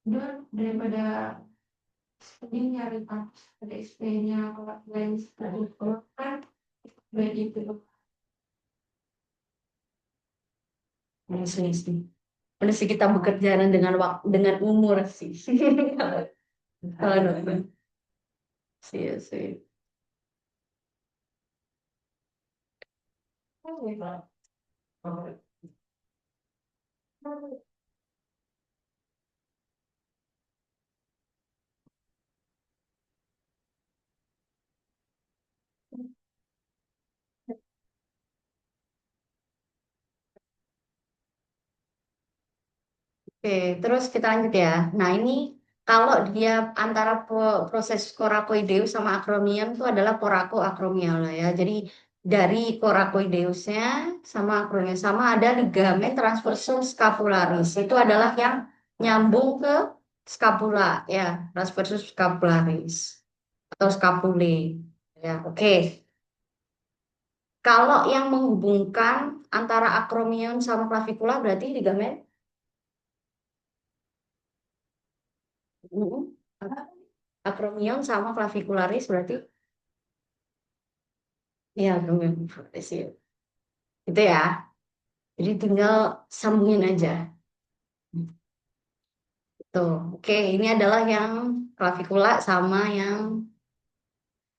[SPEAKER 1] Udah daripada ini nyari ada SP-nya kalau lain kalau kan banyak itu. Ini sih. Udah sih kita bekerja dengan waktu dengan umur sih. Kalau dokter sih sih. Oke, terus kita lanjut ya. Nah, ini kalau dia antara proses coracoideus sama acromion itu adalah coraco-acromial lah ya. Jadi dari coracoideusnya sama acromion sama ada ligamen transversus scapularis. Itu adalah yang nyambung ke scapula ya, transversus scapularis atau scapulae. Ya, oke. Kalau yang menghubungkan antara acromion sama clavicula berarti ligamen. Mm, acromion sama clavicularis berarti ya acromion clavicularis ya. Gitu ya. Jadi tinggal sambungin aja. Tuh, oke, ini adalah yang clavicula sama yang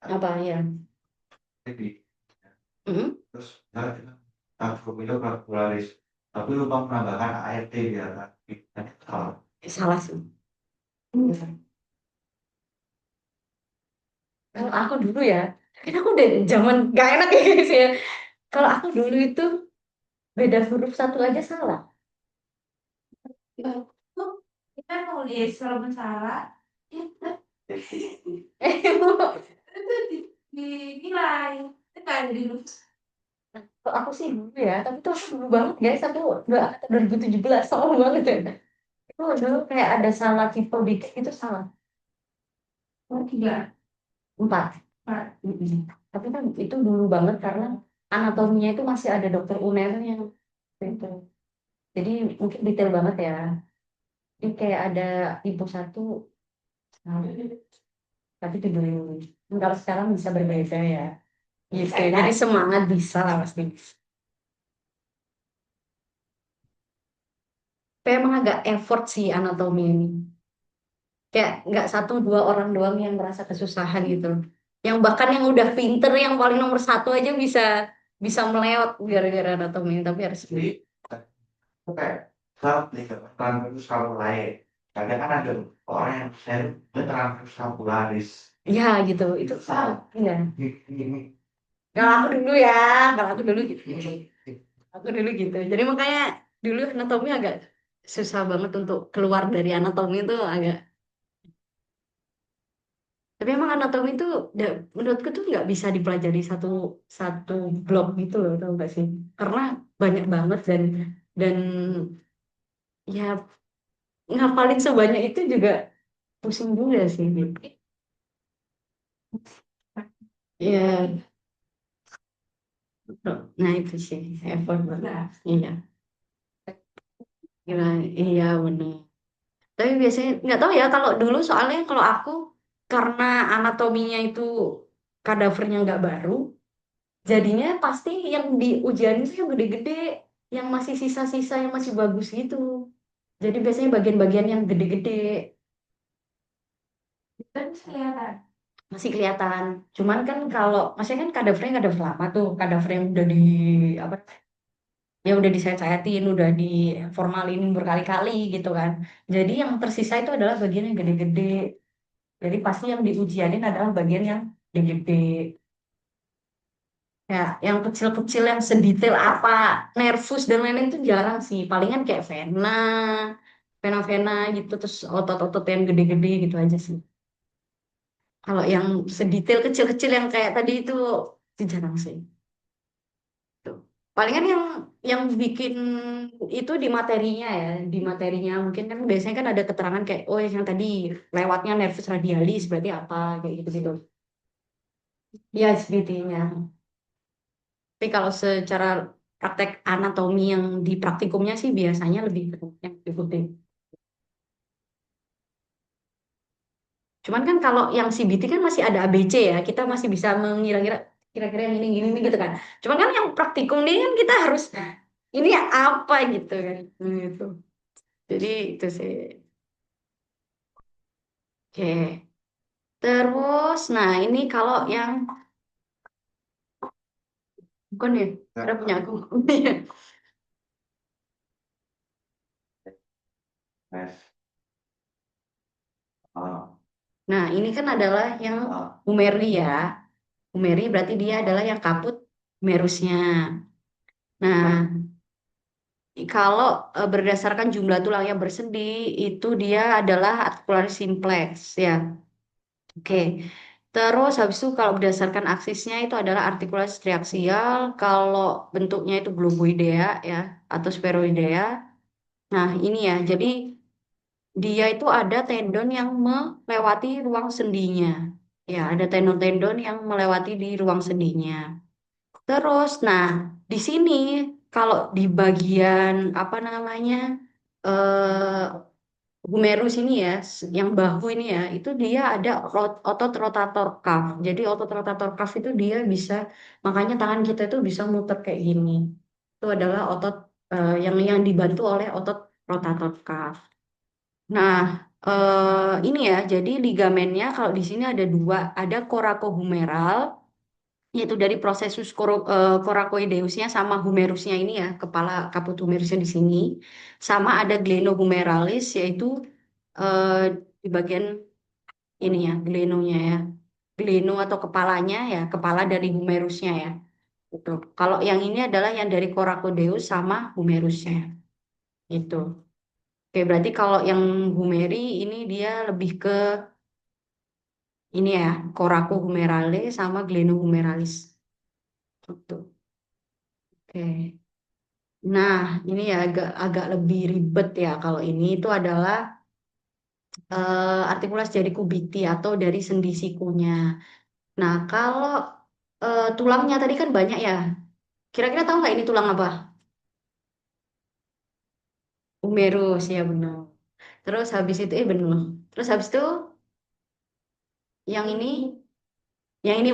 [SPEAKER 1] apa ya?
[SPEAKER 2] Jadi,
[SPEAKER 1] Mm,
[SPEAKER 2] terus aku itu kalkularis, tapi lupa menambahkan ART di atas. Salah.
[SPEAKER 1] salah sih. Kalau aku dulu ya, kan aku udah zaman gak enak ya guys ya. Kalau aku dulu itu beda huruf satu aja salah. Kita nulis kalau masalah itu dinilai kita ada di kalau aku sih dulu ya tapi itu aku dulu banget guys aku udah angkatan 2017 sama banget ya itu dulu kayak ada salah tipe dikit itu salah oh tiga empat empat. Mm-mm. Tapi kan itu dulu banget karena anatominya itu masih ada dokter UNER yang itu jadi mungkin detail banget ya ini kayak ada tipe satu nah, tapi itu dulu kalau sekarang bisa berbeda ya gitu jadi semangat bisa lah pasti tapi emang agak effort sih anatomi ini kayak nggak satu dua orang doang yang merasa kesusahan gitu yang bahkan yang udah pinter yang paling nomor satu aja bisa bisa melewat gara-gara anatomi tapi harus
[SPEAKER 2] Jadi, oke, saat nih, transversus kalkulae. Kadang kan ada orang yang share, dia transversus kalkularis.
[SPEAKER 1] ya gitu itu ya kalau aku dulu ya kalau aku dulu gitu aku dulu gitu jadi makanya dulu anatomi agak susah banget untuk keluar dari anatomi itu agak tapi emang anatomi itu menurutku tuh nggak bisa dipelajari satu satu blok gitu loh tau gak sih karena banyak banget dan ya ngapalin sebanyak itu juga pusing juga sih. Iya, nah itu sih effort banget. Iya, gila, iya benar. Tapi biasanya nggak tahu ya kalau dulu soalnya kalau aku karena anatominya itu kadavernya nggak baru, jadinya pasti yang di ujian itu yang gede-gede, yang masih sisa-sisa yang masih bagus gitu. Jadi biasanya bagian-bagian yang gede-gede
[SPEAKER 3] Kan kelihatan.
[SPEAKER 1] masih kelihatan. Cuman kan kalau maksudnya kan kadavernya kadaver lama tuh, kadaver yang udah di apa ya udah disayat-sayatin, udah diformalin berkali-kali gitu kan. Jadi yang tersisa itu adalah bagian yang gede-gede. Jadi pasti yang diujianin adalah bagian yang gede-gede. Ya, yang kecil-kecil yang sedetail apa, nervus dan lain-lain itu jarang sih. Palingan kayak vena-vena gitu, terus otot-otot yang gede-gede gitu aja sih. Kalau yang sedetail kecil-kecil yang kayak tadi itu jarang sih. Tuh. Palingan yang bikin itu di materinya ya, di materinya mungkin kan biasanya kan ada keterangan kayak oh yang tadi lewatnya nervus radialis berarti apa kayak gitu-gitu. Ya SBT-nya. Tapi kalau secara praktek anatomi yang di praktikumnya sih biasanya lebih ke yang diikutin. Cuman kan kalau yang CBT kan masih ada ABC ya, kita masih bisa mengira-ngira kira-kira yang ini gini gitu kan. Cuman kan yang praktikum ini kan kita harus ini apa gitu kan. Gitu. Jadi itu sih. Oke. Terus, nah ini kalau yang bukan ya, ada punya aku.
[SPEAKER 2] Yes. Ah,
[SPEAKER 1] Nah ini kan adalah yang Umeri ya. Umeri berarti dia adalah yang kaput merusnya. Nah, kalau berdasarkan jumlah tulang yang bersendi, itu dia adalah articularis simplex ya. Oke. Terus habis itu kalau berdasarkan aksisnya itu adalah articularis triaxial, kalau bentuknya itu globoidea ya atau spheroidea. Nah, ini ya. Jadi dia itu ada tendon yang melewati ruang sendinya. Ya, ada tendon-tendon yang melewati di ruang sendinya. Terus, nah, di sini kalau di bagian apa namanya eh humerus ini ya, yang bahu ini ya, itu dia ada otot rotator cuff. Jadi otot rotator cuff itu dia bisa, makanya tangan kita itu bisa muter kayak gini. Itu adalah otot yang dibantu oleh otot rotator cuff. Nah, ini ya, jadi ligamennya kalau di sini ada dua, ada coracohumeral yaitu dari prosesus coracoideusnya sama humerusnya ini ya, kepala kaput humerusnya di sini. Sama ada glenohumeralis yaitu eh, di bagian ini ya, glenonya ya. Gleno atau kepalanya ya, kepala dari humerusnya ya. Gitu. Kalau yang ini adalah yang dari coracoideus sama humerusnya. Itu. Oke, berarti kalau yang humeri ini dia lebih ke ini ya, coracohumerale sama glenohumeralis. Gitu. Oke. Nah, ini ya agak agak lebih ribet ya. Kalau ini itu adalah artikulasi dari kubiti atau dari sendi sikunya. Nah, kalau tulangnya tadi kan banyak ya. Kira-kira tahu nggak ini tulang apa? Humerus ya benar. Terus habis itu benar. Terus habis itu yang ini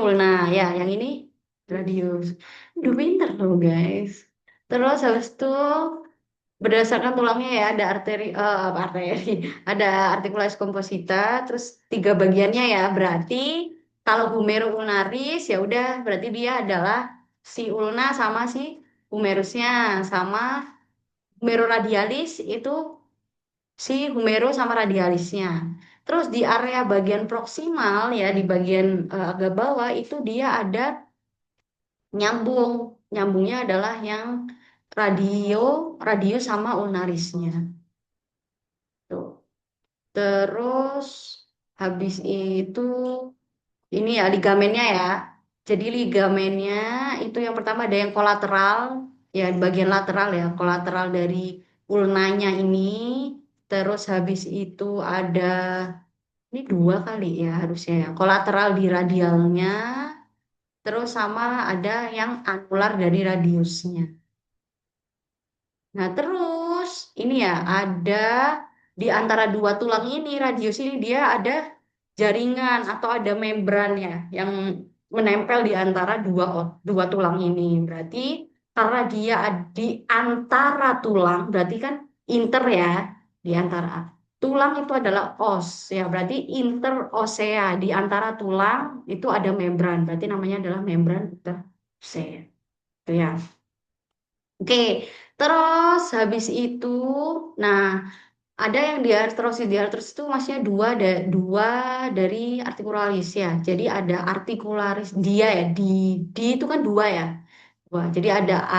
[SPEAKER 1] ulna ya, yang ini radius. Duh pinter loh guys. Terus habis itu berdasarkan tulangnya ya ada apa arteri, ada artikulasi komposita, terus tiga bagiannya ya. Berarti kalau humero ulnaris ya udah berarti dia adalah si ulna sama si humerusnya sama humero radialis itu si humero sama radialisnya. Terus di area bagian proksimal ya di bagian agak bawah itu dia ada nyambung. Nyambungnya adalah yang radio radio sama ulnarisnya. Tuh. Terus habis itu ini ya ligamennya ya. Jadi ligamennya itu yang pertama ada yang kolateral ya di bagian lateral ya, kolateral dari ulnanya ini. Terus habis itu ada Ini dua kali ya harusnya ya. Kolateral di radialnya, terus sama ada yang anular dari radiusnya. Nah, terus ini ya ada di antara dua tulang ini, radius ini dia ada jaringan atau ada membran ya yang menempel di antara dua tulang ini. Berarti karena dia di antara tulang, berarti kan inter ya, di antara tulang itu adalah os ya, berarti interosea di antara tulang itu ada membran, berarti namanya adalah membran interosea. Itu ya. Oke, terus habis itu, nah ada yang diartrosis. Diartrosis itu maksudnya dua dari artikularis ya. Jadi ada artikularis dia ya, di itu kan dua ya. Wah, jadi ada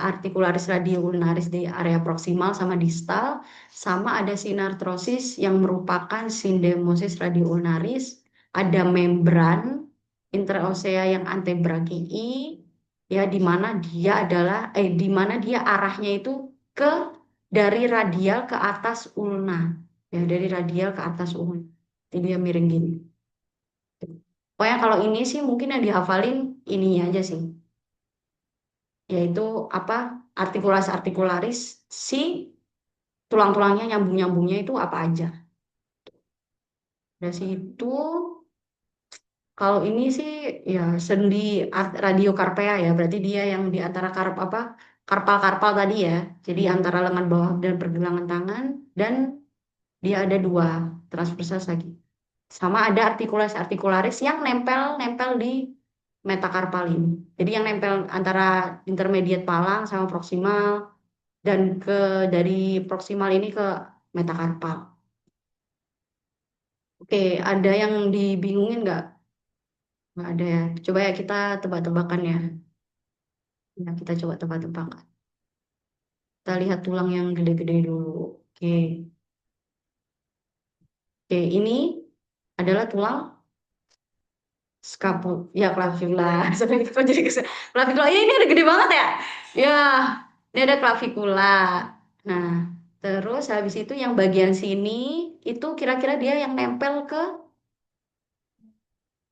[SPEAKER 1] artikularis radioulnaris di area proksimal sama distal, sama ada sinartrosis yang merupakan sindemosis radioulnaris, ada membran interosea yang antebrakei, ya di mana dia arahnya itu ke dari radial ke atas ulna, ya dari radial ke atas ulna. Jadi dia miring gini. Pokoknya kalau ini sih mungkin yang dihafalin ini aja sih, yaitu apa artikularis si tulang-tulangnya nyambung-nyambungnya itu apa aja. Dari situ kalau ini sih ya sendi radiokarpea ya, berarti dia yang di antara karpal-karpal tadi ya. Jadi antara lengan bawah dan pergelangan tangan dan dia ada dua transversus lagi. Sama ada artikularis yang nempel-nempel di metakarpal ini. Jadi yang nempel antara intermediate palang sama proksimal dan dari proksimal ini ke metakarpal. Oke, ada yang dibingungin nggak? Nggak ada ya. Coba ya kita tebak-tebakan ya. Ya, kita coba tebak-tebakan. Kita lihat tulang yang gede-gede dulu. Oke. Oke, ini adalah tulang ya clavicula. Sorry, kok jadi clavicula. Ya ini ada gede banget ya. Ya, ini ada clavicula. Nah, terus habis itu yang bagian sini itu kira-kira dia yang nempel ke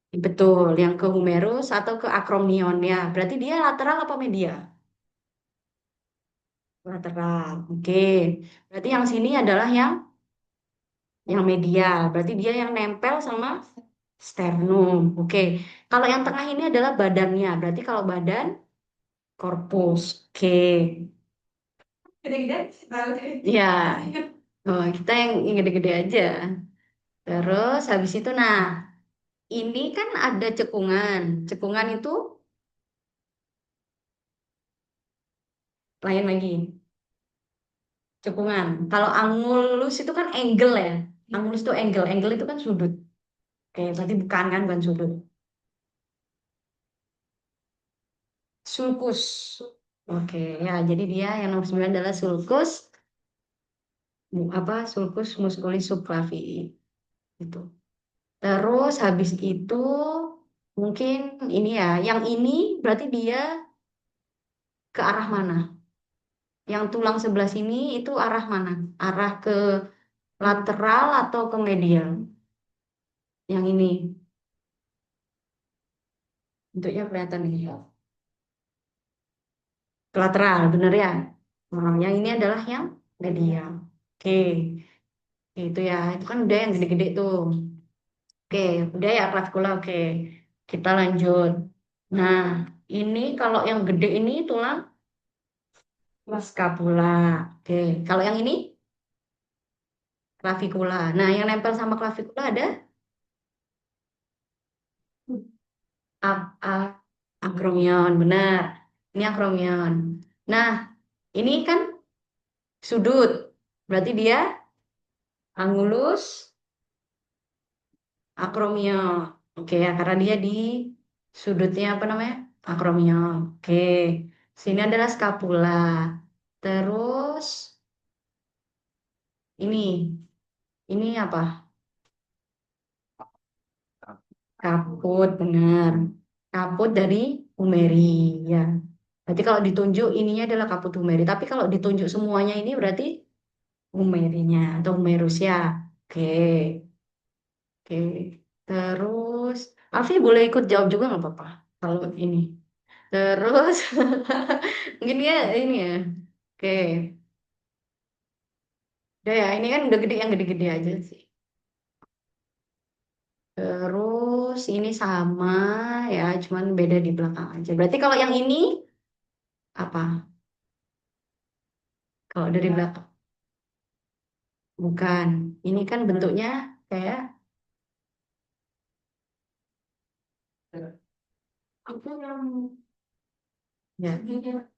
[SPEAKER 1] betul, yang ke humerus atau ke acromion ya. Berarti dia lateral apa media? Lateral. Oke. Berarti yang sini adalah yang medial. Berarti dia yang nempel sama sternum. Oke. Kalau yang tengah ini adalah badannya. Berarti kalau badan korpus. Oke. Gede-gede. Ya. Oh, kita yang gede-gede aja. Terus habis itu nah, ini kan ada cekungan. Cekungan itu lain lagi. Cekungan. Kalau angulus itu kan angle ya. Angulus itu angle. Angle itu kan sudut. Oke, berarti bukan kan, bukan sudut. Sulcus. Oke, ya jadi dia yang nomor 9 adalah sulcus sulcus musculus subclavii itu. Terus habis itu mungkin ini ya, yang ini berarti dia ke arah mana? Yang tulang sebelah sini itu arah mana? Arah ke lateral atau ke medial? Yang ini bentuknya kelihatan nih. Ke lateral, bener ya? Nah, yang ini adalah yang medial. Oke, itu ya. Itu kan udah yang gede-gede tuh. Oke, udah ya clavicular. Oke, kita lanjut. Nah, ini kalau yang gede ini tulang scapula. Oke, kalau yang ini clavicular. Nah, yang nempel sama clavicular ada a acromion, benar. Ini acromion. Nah, ini kan sudut. Berarti dia angulus acromion. Oke ya, karena dia di sudutnya apa namanya? Acromion. Oke. Sini adalah scapula. Terus ini apa? Kaput, benar. Kaput dari humeri, ya. Berarti kalau ditunjuk ininya adalah kaput humeri. Tapi kalau ditunjuk semuanya ini berarti humerinya atau humerus ya. Oke. Oke. Terus, Alfi boleh ikut jawab juga nggak apa-apa kalau ini. Terus, mungkin ya ini ya. Oke. Udah ya, ini kan udah gede yang gede-gede aja sih. Terus ini sama ya, cuman beda di belakang aja. Berarti kalau yang ini apa? Kalau dari belakang, bukan. Ini kan bentuknya kayak ya,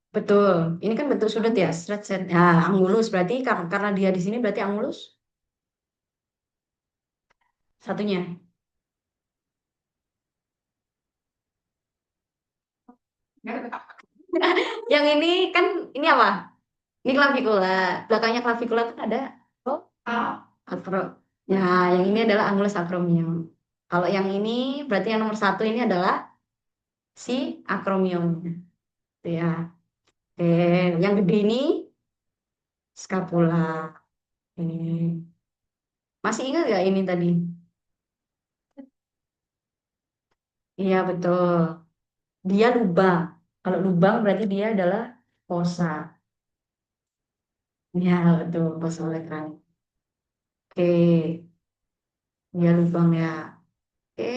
[SPEAKER 1] betul. Ini kan bentuk sudut ya, straight set. Nah, angulus berarti karena dia di sini berarti angulus satunya. Yang ini kan ini apa? Ini clavicula. Belakangnya clavicula kan ada oh, akro. Ya, yang ini adalah angulus acromion. Kalau yang ini berarti yang nomor satu ini adalah si acromion. Gitu ya. Oke, yang gede ini scapula. Ini. Masih ingat nggak ini tadi? Iya betul. Dia lubang. Kalau lubang berarti dia adalah fosa. Iya betul, fosa oleh keramik. Oke, dia lubang ya. Oke,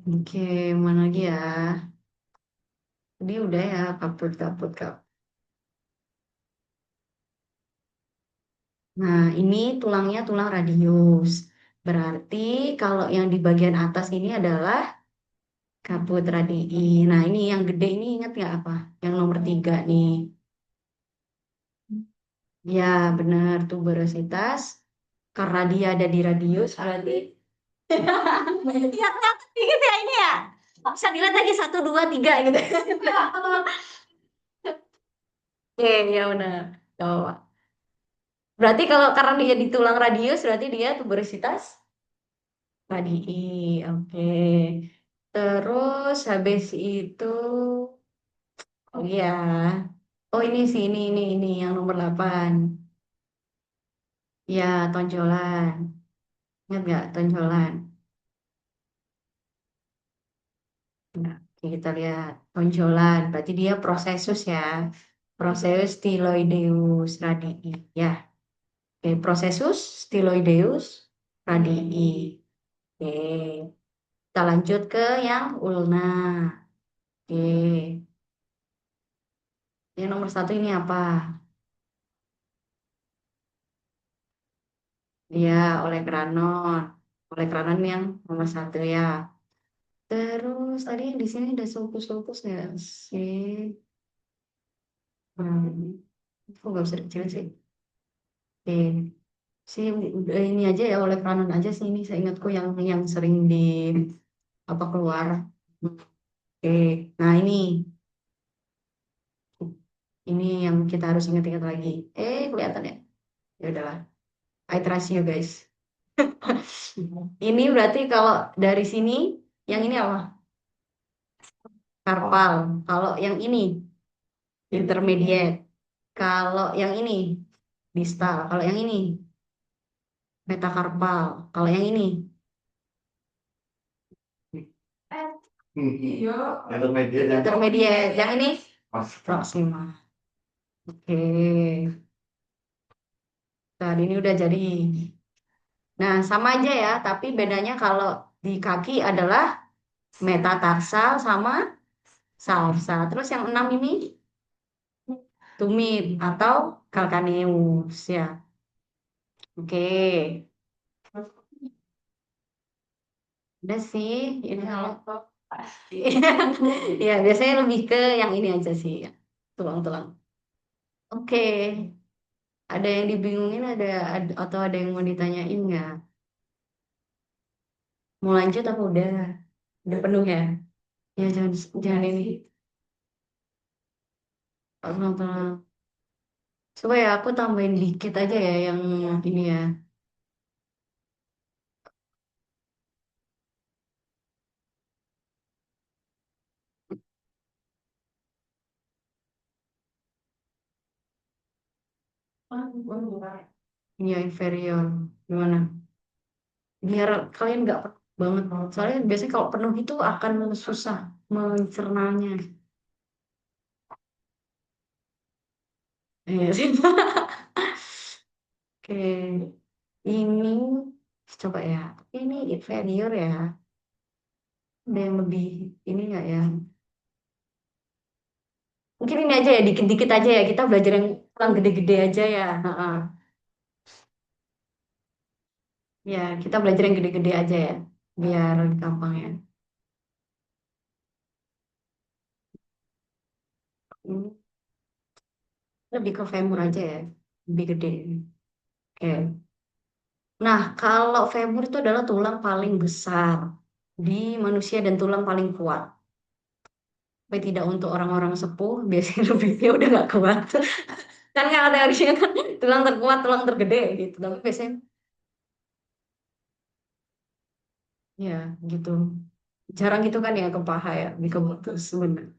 [SPEAKER 1] oke, mana lagi ya? Tadi udah ya, kaput, kaput, kaput. Nah, ini tulangnya tulang radius. Berarti kalau yang di bagian atas ini adalah kaput radii. Nah, ini yang gede ini ingat nggak apa? Yang nomor tiga nih. Ya, benar, tuberositas. Karena dia ada di radius, berarti ya, dikit ya ini ya. Bisa dilihat lagi satu, dua, tiga gitu. Oke, ya benar. Oh. Berarti kalau karena dia di tulang radius, berarti dia tuberositas radii. Oke. Terus habis itu, oh iya. Oh ini sih, ini yang nomor 8. Ya, tonjolan. Ingat nggak tonjolan? Nah, oke, kita lihat tonjolan. Berarti dia prosesus ya. Prosesus styloideus radii. Ya, oke. Prosesus styloideus radii. Oke. Kita lanjut ke yang ulna. Oke. Yang nomor satu ini apa? Dia oleh Kranon. Oleh Kranon yang nomor satu ya. Terus tadi yang di sini ada sulcus-sulcus nggak sih? Hmm. Kok nggak bisa dikecilin sih? Oke. Sih udah ini aja ya oleh Kranon aja sih ini saya ingatku yang sering di apa keluar. Oke. Nah ini yang kita harus ingat-ingat lagi. Kelihatan ya? Ya udahlah. I trust you guys. Ini berarti kalau dari sini yang ini apa? Karpal. Kalau yang ini intermediate. Kalau yang ini distal. Kalau yang ini metakarpal. Kalau yang ini
[SPEAKER 2] Intermediate dan
[SPEAKER 1] intermediate. Yang ini
[SPEAKER 2] maksimal.
[SPEAKER 1] proxima. Oke. Nah, ini udah jadi. Nah, sama aja ya, tapi bedanya kalau di kaki adalah metatarsal sama salsa. Terus yang enam ini tumit atau calcaneus ya. Oke. Udah sih, ini kalau ya biasanya lebih ke yang ini aja sih, ya. Tulang-tulang. Oke, ada yang dibingungin atau ada yang mau ditanyain nggak? Mau lanjut apa udah? Udah penuh ya? Ya jangan jangan ini. Tulang-tulang. Coba ya aku tambahin dikit aja ya yang ini ya. Ya inferior. Gimana? Biar kalian nggak penuh banget. Soalnya biasanya kalau penuh itu akan susah mencernanya. Iya sih. Oke. Ini coba ya. Ini inferior ya. Ada yang lebih ini nggak ya? Mungkin ini aja ya, dikit-dikit aja ya. Kita belajar yang kurang gede-gede aja ya. Ha-ha. Ya, kita belajar yang gede-gede aja ya. Biar gampang ya. Ini lebih ke femur aja ya. Lebih gede. Oke. Nah, kalau femur itu adalah tulang paling besar di manusia dan tulang paling kuat. Tapi tidak untuk orang-orang sepuh, biasanya lebihnya udah nggak kuat. Kan nggak ada harusnya kan tulang terkuat, tulang tergede gitu. Tapi biasanya ya gitu. Jarang gitu kan ya ke paha ya, di kemutus sebenarnya.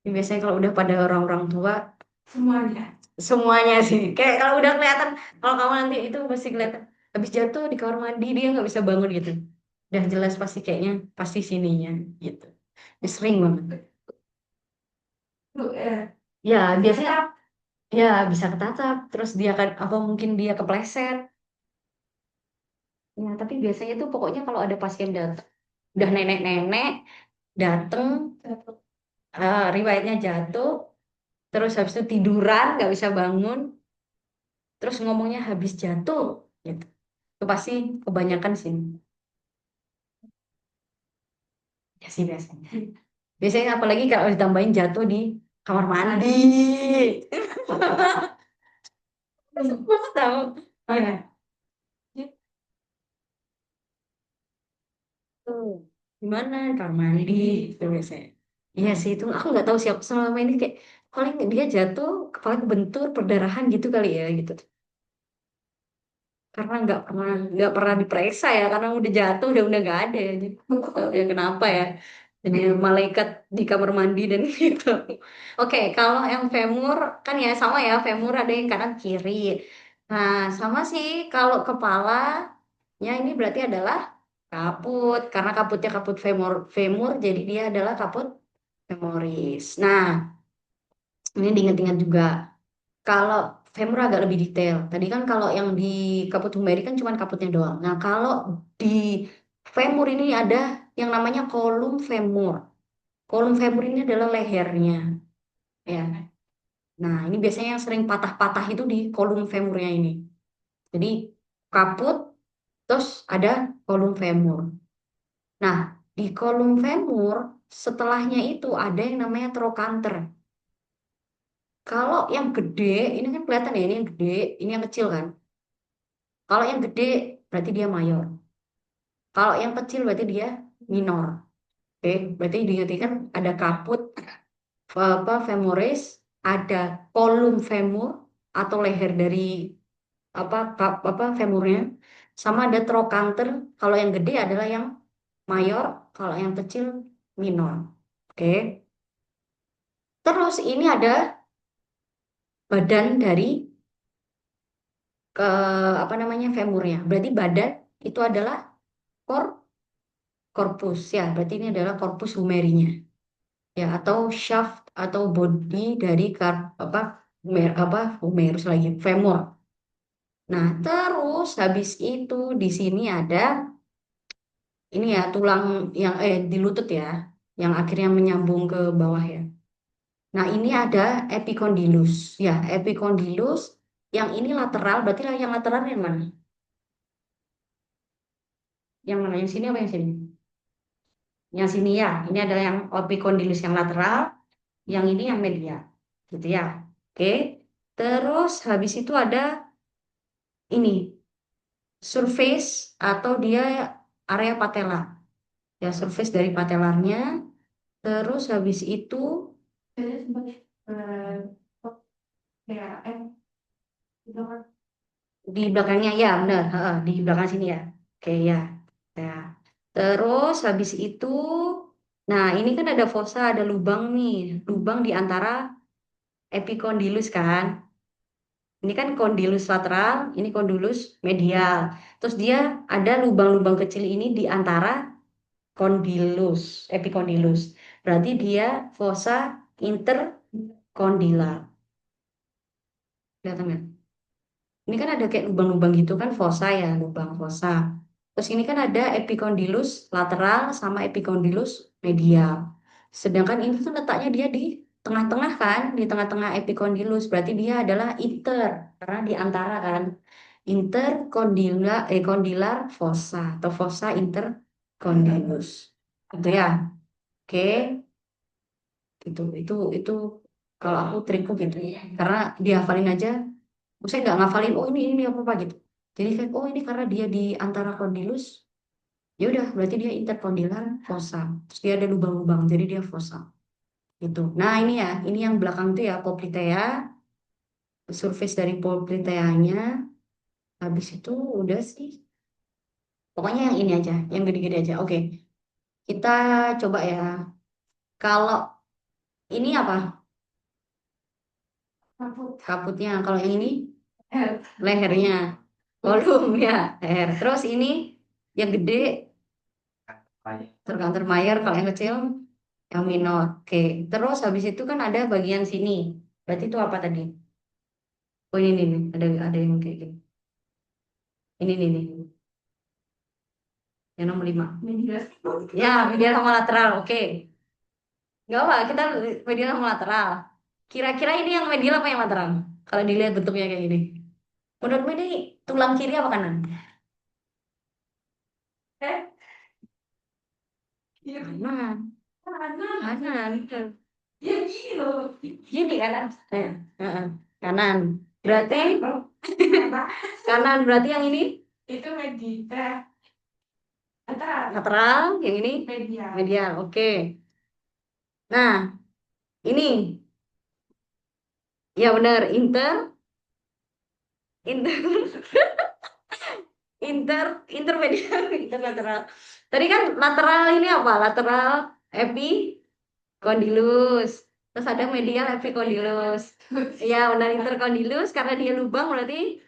[SPEAKER 1] Ini biasanya kalau udah pada orang-orang tua, semuanya. Semuanya sih. Kayak kalau udah kelihatan, kalau kamu nanti itu pasti kelihatan. Habis jatuh di kamar mandi, dia nggak bisa bangun gitu. Udah jelas pasti kayaknya, pasti sininya gitu. Ini sering banget. Ya, biasanya ya bisa ketatap. Terus dia kan, apa mungkin dia kepleset. Nah, tapi biasanya tuh pokoknya kalau ada pasien datang, udah nenek-nenek, dateng, riwayatnya jatuh, terus habis itu tiduran, nggak bisa bangun, terus ngomongnya habis jatuh, gitu. Itu pasti kebanyakan sih. Ya sih biasanya. Biasanya apalagi kalau ditambahin jatuh di kamar mandi. Tahu? Oh ya. Tuh. Gimana kamar mandi itu biasanya. Iya sih itu aku nggak tahu siapa selama ini kayak paling dia jatuh kepala kebentur perdarahan gitu kali ya gitu. Karena nggak pernah diperiksa ya karena udah jatuh udah nggak ada ya. Jadi nggak tahu ya kenapa ya jadi malaikat di kamar mandi dan gitu. Oke, kalau yang femur kan ya sama ya, femur ada yang kanan kiri. Nah sama sih kalau kepalanya ini berarti adalah kaput karena kaputnya kaput femur jadi dia adalah kaput femoris. Nah ini diingat-ingat juga. Kalau femur agak lebih detail. Tadi kan kalau yang di kaput humeri kan cuma kaputnya doang. Nah, kalau di femur ini ada yang namanya kolum femur. Kolum femur ini adalah lehernya, ya. Nah, ini biasanya yang sering patah-patah itu di kolum femurnya ini. Jadi kaput, terus ada kolum femur. Nah, di kolum femur setelahnya itu ada yang namanya trochanter. Kalau yang gede, ini kan kelihatan ya, ini yang gede, ini yang kecil kan. Kalau yang gede berarti dia mayor. Kalau yang kecil berarti dia minor. Oke, berarti diingat kan ada kaput apa femoris, ada kolum femur atau leher dari apa femurnya, sama ada trochanter. Kalau yang gede adalah yang mayor, kalau yang kecil minor. Oke. Terus ini ada badan dari ke apa namanya femurnya. Berarti badan itu adalah kor corpus ya. Berarti ini adalah corpus humerinya. Ya atau shaft atau body dari apa humerus lagi femur. Nah, terus habis itu di sini ada ini ya tulang yang di lutut ya, yang akhirnya menyambung ke bawah ya. Nah, ini ada epicondylus. Ya, epicondylus yang ini lateral, berarti yang lateral yang mana? Yang mana? Yang sini apa yang sini? Yang sini ya. Ini adalah yang epicondylus yang lateral, yang ini yang medial. Gitu ya. Oke. Terus habis itu ada ini surface atau dia area patella. Ya, surface dari patellarnya. Terus habis itu di belakangnya ya benar, heeh, di belakang sini ya. Oke ya. Ya. Terus habis itu, nah ini kan ada fosa, ada lubang nih, lubang di antara epicondylus kan. Ini kan kondilus lateral, ini kondilus medial. Terus dia ada lubang-lubang kecil ini di antara kondilus, epikondilus. Berarti dia fossa interkondilar. Kelihatan nggak? Ini kan ada kayak lubang-lubang gitu kan fossa ya, lubang fossa. Terus ini kan ada epikondilus lateral sama epikondilus medial. Sedangkan ini tuh letaknya dia di tengah-tengah kan, di tengah-tengah epikondilus. Berarti dia adalah inter, karena di antara kan. Kondilar fossa atau fossa interkondilus. Gitu ya. Oke, itu kalau aku trikku gitu ya. Karena dihafalin aja, saya nggak ngafalin, oh ini apa gitu. Jadi kayak, oh ini karena dia di antara kondilus, ya udah berarti dia interkondilar fossa. Terus dia ada lubang-lubang, jadi dia fossa. Gitu. Nah ini ya, ini yang belakang itu ya poplitea, surface dari popliteanya. Habis itu udah sih. Pokoknya yang ini aja, yang gede-gede aja. Oke, kita coba ya. Kalau ini apa? Kaputnya. Kalau yang ini lehernya. Volume ya, leher. Terus ini yang gede tergantung mayor, kalau yang kecil yang minor. Oke. Terus habis itu kan ada bagian sini. Berarti itu apa tadi? Oh ini nih, ada yang kayak gini. Ini nih, yang nomor 5. Ya, medial sama lateral. Oke. Nggak apa, kita medial sama lateral. Kira-kira ini yang medial apa yang lateral? Kalau dilihat bentuknya kayak gini. Menurutmu ini tulang kiri apa kanan? Kanan. Kanan. Gini kanan. Heeh. Kanan. Berarti kanan berarti yang ini lateral, yang ini medial. Oke. Nah, ini ya benar inter intermedial interlateral. Tadi kan lateral ini apa? Lateral epikondilus. Terus ada medial epikondilus. Ya, benar interkondilus karena dia lubang berarti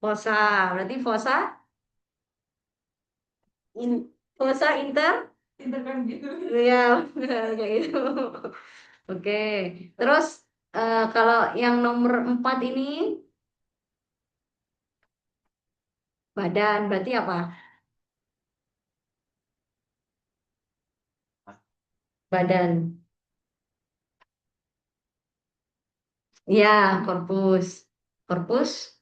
[SPEAKER 1] fossa. Berarti fossa in, fossa ya benar kayak gitu. Oke. Terus kalau yang nomor 4 ini badan berarti apa? Badan. Ya, korpus. Korpus.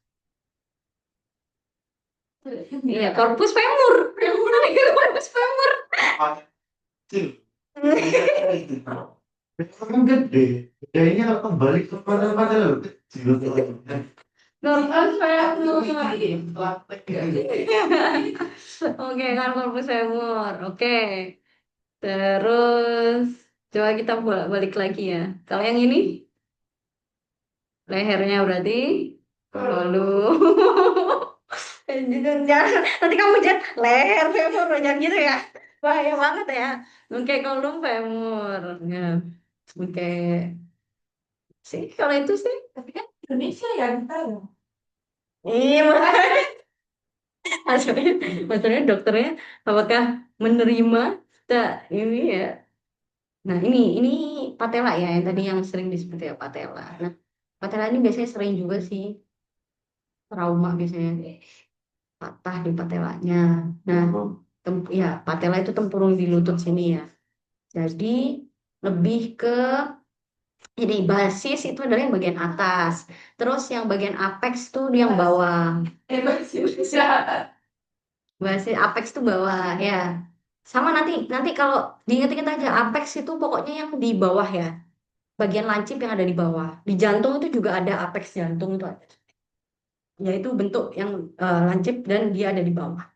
[SPEAKER 1] Iya, korpus femur. Korpus femur.
[SPEAKER 2] Memang gede. Gedenya kalau kembali ke pada kecil.
[SPEAKER 1] Korpus femur. Oke, kan korpus femur. Oke. Terus coba kita balik lagi ya. Kalau yang ini lehernya berarti lalu jangan nanti kamu jangan leher femur jangan gitu ya. Bahaya banget ya. Oke, kolum femur. Ya. Oke. Sih kalau itu sih. Tapi kan Indonesia ya kita. Iya, makanya. Maksudnya, maksudnya dokternya apakah menerima tak ini ya. Nah, ini patella ya, yang tadi yang sering disebut ya patella. Nah, patella ini biasanya sering juga sih trauma biasanya patah di patellanya. Nah, ya patella itu tempurung di lutut sini ya. Jadi lebih ke ini basis itu adalah yang bagian atas. Terus yang bagian apex tuh di yang bawah. Basis apex tuh bawah ya. Sama nanti nanti kalau diinget-inget aja apex itu pokoknya yang di bawah ya. Bagian lancip yang ada di bawah. Di jantung itu juga ada apex jantung itu ada. Yaitu bentuk yang lancip dan dia ada di bawah.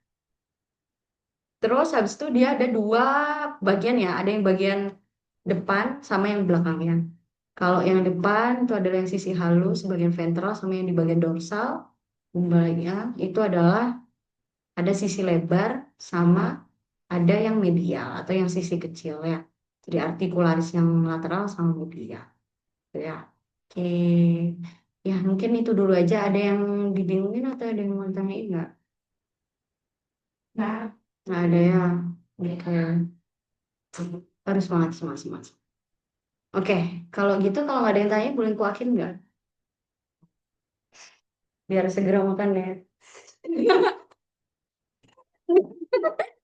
[SPEAKER 1] Terus habis itu dia ada dua bagian ya, ada yang bagian depan sama yang belakangnya. Kalau yang depan itu adalah yang sisi halus, bagian ventral sama yang di bagian dorsal. Sebaliknya itu adalah ada sisi lebar sama ada yang medial atau yang sisi kecil ya. Jadi artikularis yang lateral sama medial. Ya. Oke. Ya, mungkin itu dulu aja. Ada yang dibingungin atau ada yang mau tanyain nggak?
[SPEAKER 2] Nah,
[SPEAKER 1] Nggak ada ya. Oke. Harus semangat, semangat, semangat. Oke, kalau gitu kalau nggak ada yang tanya, boleh kuakin nggak? Biar segera makan ya.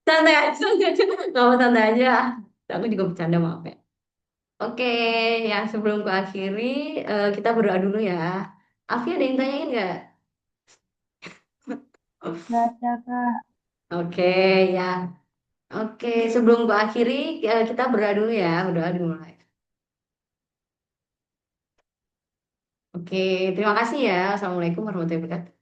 [SPEAKER 1] Santai aja, santai aja. Nggak mau santai aja. Aku juga bercanda, maaf ya. Oke, ya sebelum ku akhiri, kita berdoa dulu ya. Afi ada yang tanyain nggak?
[SPEAKER 3] Nggak ada, Kak.
[SPEAKER 1] Oke, ya. Oke, sebelum ku akhiri, kita berdoa dulu ya. Berdoa dimulai. Oke, terima kasih ya. Assalamualaikum warahmatullahi wabarakatuh.